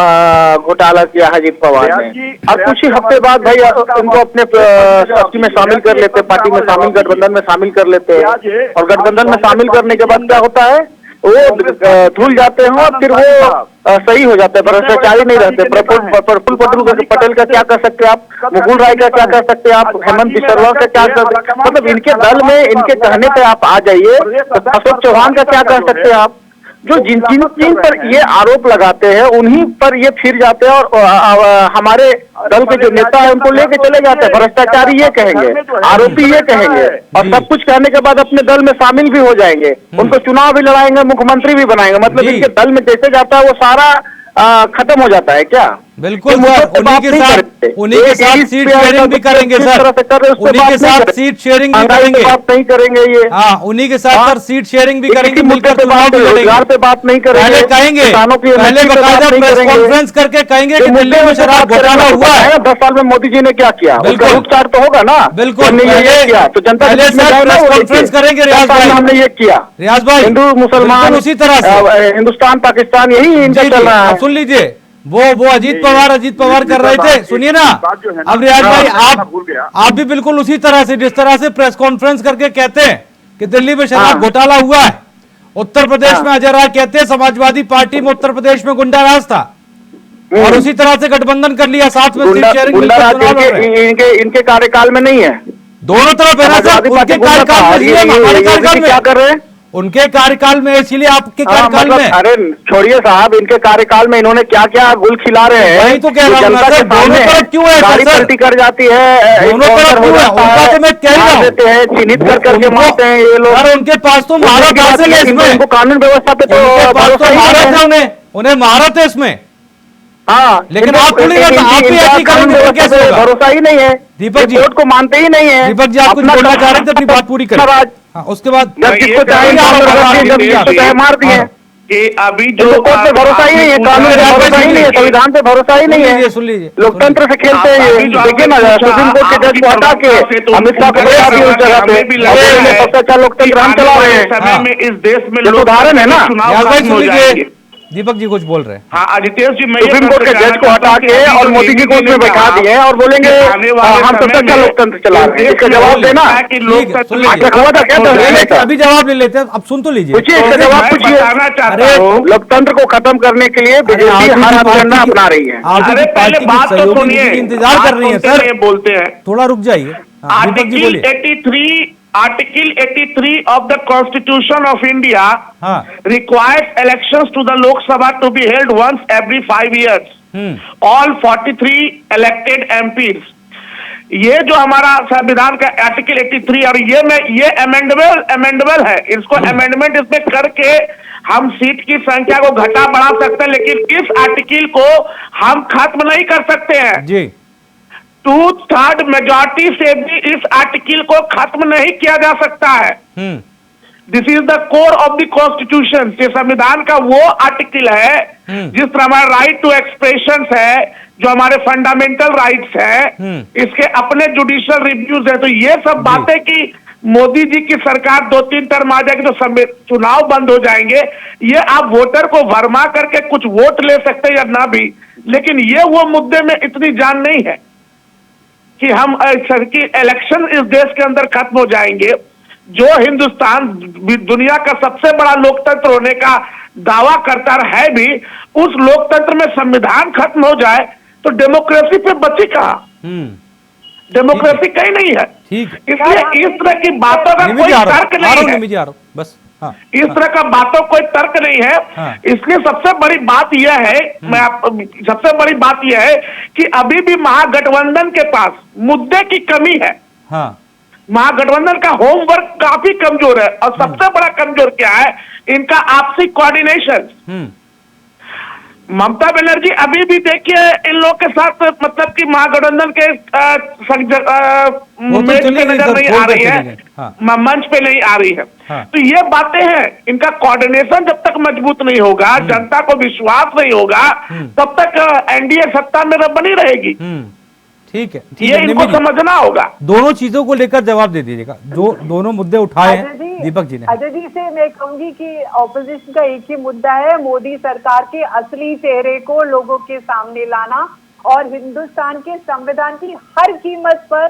घोटाला किया है अजीत पवार ने, और कुछ ही हफ्ते बाद भाई उनको अपने पार्टी में शामिल कर लेते, पार्टी में शामिल, गठबंधन में शामिल कर लेते हैं, और गठबंधन में शामिल करने के बाद क्या होता है, वो धुल जाते हैं और फिर वो सही हो जाता है, भ्रष्टाचारी नहीं रहते। प्रफुल्ल पटेल का क्या कर सकते हैं आप, मुकुल राय का क्या कर सकते हैं आप, हेमंत बिसरवा का क्या कर सकते, मतलब इनके दल में इनके कहने पे आप आ जाइए। अशोक चौहान का क्या कर सकते हैं आप, जो जिन पर ये आरोप लगाते हैं उन्हीं पर ये फिर जाते हैं, और हमारे दल के जो नेता है उनको लेके चले जाते हैं। भ्रष्टाचारी ये कहेंगे, आरोपी ये कहेंगे, और सब कुछ कहने के बाद अपने दल में शामिल भी हो जाएंगे, उनको चुनाव भी लड़ाएंगे, मुख्यमंत्री भी बनाएंगे। मतलब इनके दल में जैसे जाता है वो सारा खत्म हो जाता है क्या? बिल्कुल सर, उन्हीं के साथ सीट शेयरिंग भी करेंगे सर, उन्हीं के साथ सीट शेयरिंग भी करेंगे, बात नहीं करेंगे ये। हाँ, उन्हीं के साथ सर सीट शेयरिंग भी करेंगे, मिलकर चुनाव भी लड़ेंगे, पे बात नहीं करेंगे, पहले कहेंगे, पहले बकायदा प्रेस कॉन्फ्रेंस करके कहेंगे कि दिल्ली में शराब घोटाला हुआ है। 10 साल में मोदी जी ने क्या किया, उसका उपचार तो होगा ना। बिल्कुल, किया तो जनता कॉन्फ्रेंस करेंगे। रियाज भाई, हमने ये किया, रियाज भाई, हिंदू मुसलमान उसी तरह से हिंदुस्तान पाकिस्तान यही इनका चल रहा है। सुन लीजिए, वो अजीत पवार कर रहे थे, सुनिए ना। अब रियाज भाई आप भी बिल्कुल उसी तरह से, जिस तरह से प्रेस कॉन्फ्रेंस करके कहते हैं कि दिल्ली में शराब घोटाला हुआ है, उत्तर प्रदेश में अजय राय कहते हैं समाजवादी पार्टी में उत्तर प्रदेश में गुंडाराज था, और उसी तरह से गठबंधन कर लिया, साथ में सीट शेयरिंग इनके कार्यकाल में नहीं है, दोनों तरफ है ना सर। उनके कार्यकाल में, हमारे कार्यकाल में क्या कर रहे हैं, उनके कार्यकाल में, इसलिए आपके कार्यकाल में। अरे छोड़िए साहब, इनके कार्यकाल में इन्होंने क्या क्या गुल खिला रहे हैं, वही तो कह रहा हूं सर, दोनों तरफ क्यों है गाड़ी पलटी कर जाती है, दोनों तरफ क्यों है, उनका तो मैं कह रहा हूं, देते हैं, चिन्हित कर करके मारते हैं ये लोग। उनके पास तो महारत हासिल है इसमें, इनको कानून व्यवस्था पे तो महारत है, उन्हें महारत है इसमें। हाँ, लेकिन आप थोड़ी आप भी ऐसी करेंगे तो कैसे होगा? भरोसा ही नहीं है दीपक जी, कोर्ट को मानते ही नहीं है। दीपक जी आप कुछ बोलना चाह रहे थे, अपनी बात पूरी करें। हाँ, उसके बाद जिसको चाहे मार दिए कि अभी जो कोर्ट पे भरोसा ही नहीं है, कानून पे भरोसा ही नहीं है, संविधान पे भरोसा ही नहीं है। सुन लीजिए, लोकतंत्र से खेलते हैं ये। देखिए ना, सुप्रीम कोर्ट के जज को हटा के अमित शाह को बैठा दिया उस जगह पे, सबसे अच्छा लोकतंत्र हम चला रहे हैं। समय में इस देश में उदाहरण है ना। दीपक जी कुछ बोल रहे हैं। हाँ, आदित्य जी, मैं सुप्रीम कोर्ट के जज को हटा के और मोदी जी को उसमें बैठा दिए और बोलेंगे हम सबसे अच्छा लोकतंत्र चला रहे हैं। इसका जवाब देना, हुआ था क्या? अभी जवाब ले लेते हैं, अब सुन तो लीजिए, पूछिए, इसका जवाब पूछिए। अरे लोकतंत्र को खत्म करने के लिए बीजेपी हर हथकंडा अपना रही है। अरे पहले बात तो सुनिए, इंतजार कर रही है सर, बोलते हैं, थोड़ा रुक जाइए। Article 83 of the Constitution of India requires elections to the Lok Sabha to be held once every 5 years. All 43 elected MPs. ये जो हमारा संविधान का आर्टिकल 83 और ये अमेंडेबल है, इसको अमेंडमेंट इसमें करके हम सीट की संख्या को घटा बढ़ा सकते हैं, लेकिन इस आर्टिकल को हम खत्म नहीं कर सकते हैं जी। 2/3 मेजॉरिटी से भी इस आर्टिकल को खत्म नहीं किया जा सकता है। This is the core of the constitution. ये संविधान का वो आर्टिकल है जिस पर हमारा राइट टू एक्सप्रेशन है, जो हमारे फंडामेंटल राइट्स है, इसके अपने जुडिशियल रिव्यूज है। तो ये सब बातें कि मोदी जी की सरकार 2-3 टर्म आ जाएगी तो चुनाव बंद हो जाएंगे, ये आप वोटर को भरमा करके कुछ वोट ले सकते हैं या ना भी, लेकिन ये वो मुद्दे में इतनी जान नहीं है। कि हम कि इलेक्शन इस देश के अंदर खत्म हो जाएंगे, जो हिंदुस्तान दुनिया का सबसे बड़ा लोकतंत्र होने का दावा करता है भी, उस लोकतंत्र में संविधान खत्म हो जाए तो डेमोक्रेसी पे बची कहां? डेमोक्रेसी कहीं नहीं है। इसलिए इस तरह की बातों का कोई तर्क नहीं है। बस इस तरह का बातों कोई तर्क नहीं है। इसलिए सबसे बड़ी बात यह है, सबसे बड़ी बात यह है कि अभी भी महागठबंधन के पास मुद्दे की कमी है। महागठबंधन का होमवर्क काफी कमजोर है, और सबसे बड़ा कमजोर क्या है? इनका आपसी कोऑर्डिनेशन। ममता बनर्जी अभी भी देखिए इन लोग के साथ, मतलब कि महागठबंधन के मेज पे नजर नहीं आ रही है, मंच पे नहीं आ रही है। तो ये बातें हैं, इनका कोऑर्डिनेशन जब तक मजबूत नहीं होगा, जनता को विश्वास नहीं होगा, तब तक एनडीए सत्ता में बनी रहेगी। ठीक है, ये इनको समझना होगा। दोनों चीजों को लेकर जवाब दे दीजिएगा, जो दोनों मुद्दे उठाए हैं दीपक जी ने। अजय जी से मैं कहूंगी कि ऑपोजिशन का एक ही मुद्दा है, मोदी सरकार के असली चेहरे को लोगों के सामने लाना और हिंदुस्तान के संविधान की हर कीमत पर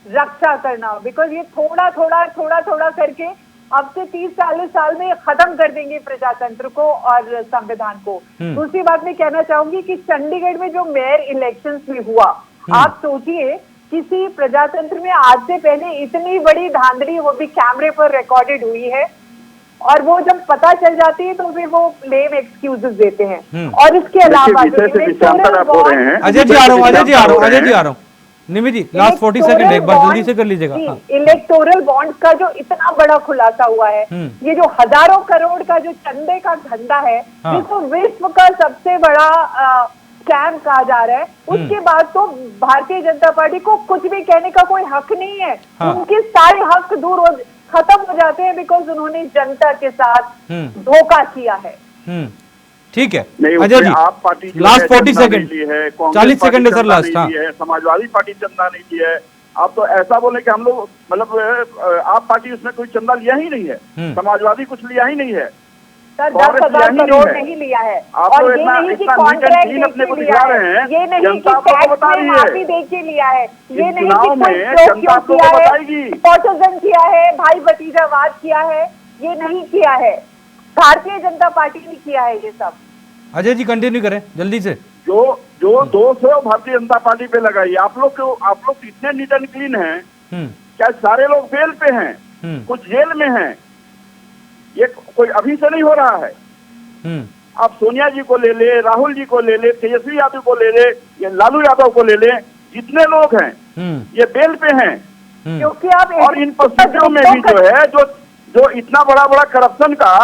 रक्षा करना। बिकॉज ये थोड़ा थोड़ा करके अब से 30-40 साल में खत्म कर देंगे प्रजातंत्र को और संविधान को। दूसरी बात मैं कहना चाहूंगी कि चंडीगढ़ में जो मेयर इलेक्शंस में हुआ, आप सोचिए किसी प्रजातंत्र में आज से पहले इतनी बड़ी धांधली, वो भी कैमरे पर रिकॉर्डेड हुई है, और वो जब पता चल जाती है तो फिर वो लेम एक्सक्यूजेस देते हैं। और इसके अलावा अजय जी आ रहा हूँ निमि जी, लास्ट 40 सेकंड एक बार जल्दी से कर लीजिएगा। इलेक्टोरल बॉन्ड का जो इतना बड़ा खुलासा हुआ है, ये जो हजारों करोड़ का जो चंदे का धंधा है, जिसको विश्व का सबसे बड़ा स्कैम कहा जा रहा है, उसके बाद तो भारतीय जनता पार्टी को कुछ भी कहने का कोई हक नहीं है। उनके सारे हक खत्म हो जाते हैं, बिकॉज उन्होंने जनता के साथ धोखा किया है। ठीक है अजय जी, आप पार्टी लास्ट 40 सेकंड, 40 सेकंड है सर लास्ट। समाजवादी पार्टी चंदा नहीं दी है। आप तो ऐसा बोले कि हम लोग, मतलब आप पार्टी उसमें कोई चंदा लिया ही नहीं है, समाजवादी कुछ लिया ही नहीं है सर, 10,000 करोड़ नहीं लिया है। और ये नहीं कि कॉन्ट्रैक्ट अपने को दिखा रहे हैं, ये नहीं कि टैक्स में माफी दे के लिया है, ये नहीं कि कोई किया है, पॉटिजन किया है, भाई भतीजावाद किया है, ये नहीं किया है। भारतीय जनता पार्टी ने किया है ये सब। अजय जी कंटिन्यू करें जल्दी से। जो 200 भारतीय जनता पार्टी पे लगाई। आप लोग इतने नीट एंड क्लीन हैं, क्या सारे लोग बेल पे हैं, कुछ जेल में हैं? ये कोई अभी से नहीं हो रहा है। आप सोनिया जी को ले ले, राहुल जी को ले ले, तेजस्वी यादव को ले ले, ये लालू यादव को ले ले, जितने लोग हैं ये बेल पे हैं। क्योंकि आप और इन परिस्थितियों में भी जो है, जो इतना बड़ा करप्शन का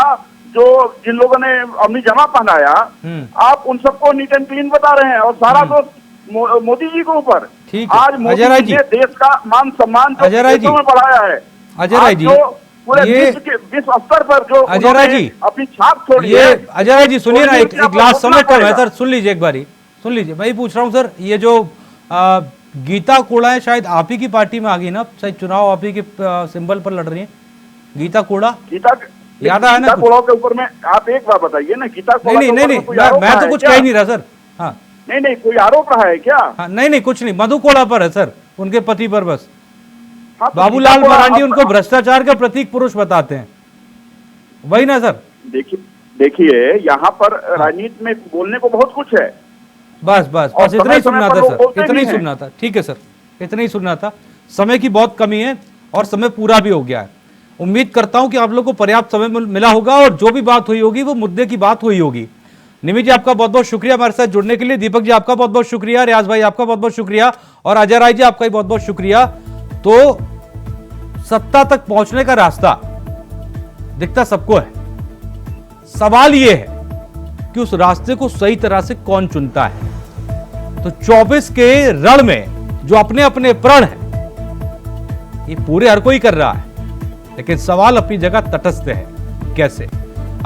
जो जिन लोगों ने अपनी जमा पहनाया, आप उन सबको नीट एंड क्लीन बता रहे हैं, और सारा दोष मोदी जी के ऊपर। आज मोदी जी ने देश का मान सम्मान जो में बढ़ाया है। अजय राय जी, पूरे विश्व स्तर पर जो अजय राय जी अपनी छाप छोड़ी है। अजय राय जी सुनिए ना, एक लास्ट समय कम है सर, सुन लीजिए एक बारी, सुन लीजिए। मैं पूछ रहा हूँ सर, ये जो गीता कोड़ा है, शायद आप ही की पार्टी में आ गई ना, शायद चुनाव आप ही के सिंबल पर लड़ रही है गीता कोड़ा, याद आया ना? कोड़ा के ऊपर में आप एक बार बताइए ना, गीता कोड़ा नहीं, मैं तो कुछ कह नहीं रहा सर। हाँ नहीं, कोई आरोप रहा है क्या? नहीं, कुछ नहीं, मधु कोड़ा पर है सर, उनके पति पर बस। बाबूलाल मरांडी उनको भ्रष्टाचार का प्रतीक पुरुष बताते हैं, वही ना सर? देखिए यहाँ पर राजनीति में बोलने को बहुत कुछ है। बस इतना ही सुनना था सर, इतना ही सुनना था। ठीक है सर, इतना ही सुनना था। समय की बहुत कमी है और समय पूरा भी हो गया है। उम्मीद करता हूं कि आप लोग को पर्याप्त समय मिला होगा, और जो भी बात हुई होगी वो मुद्दे की बात हुई होगी। निमि जी आपका बहुत बहुत शुक्रिया हमारे साथ जुड़ने के लिए, दीपक जी आपका बहुत बहुत शुक्रिया, रियाज भाई आपका बहुत बहुत शुक्रिया, और अजय राय जी आपका भी बहुत बहुत शुक्रिया। तो सत्ता तक पहुंचने का रास्ता दिखता सबको है, सवाल यह है कि उस रास्ते को सही तरह से कौन चुनता है। तो 24 के रण में जो अपने अपने प्रण है, ये पूरे हर कोई कर रहा है, लेकिन सवाल अपनी जगह तटस्थ है, कैसे।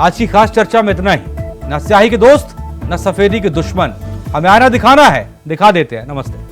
आज की खास चर्चा में इतना ही। न स्याही के दोस्त, न सफेदी के दुश्मन, हमें आना दिखाना है, दिखा देते हैं। नमस्ते।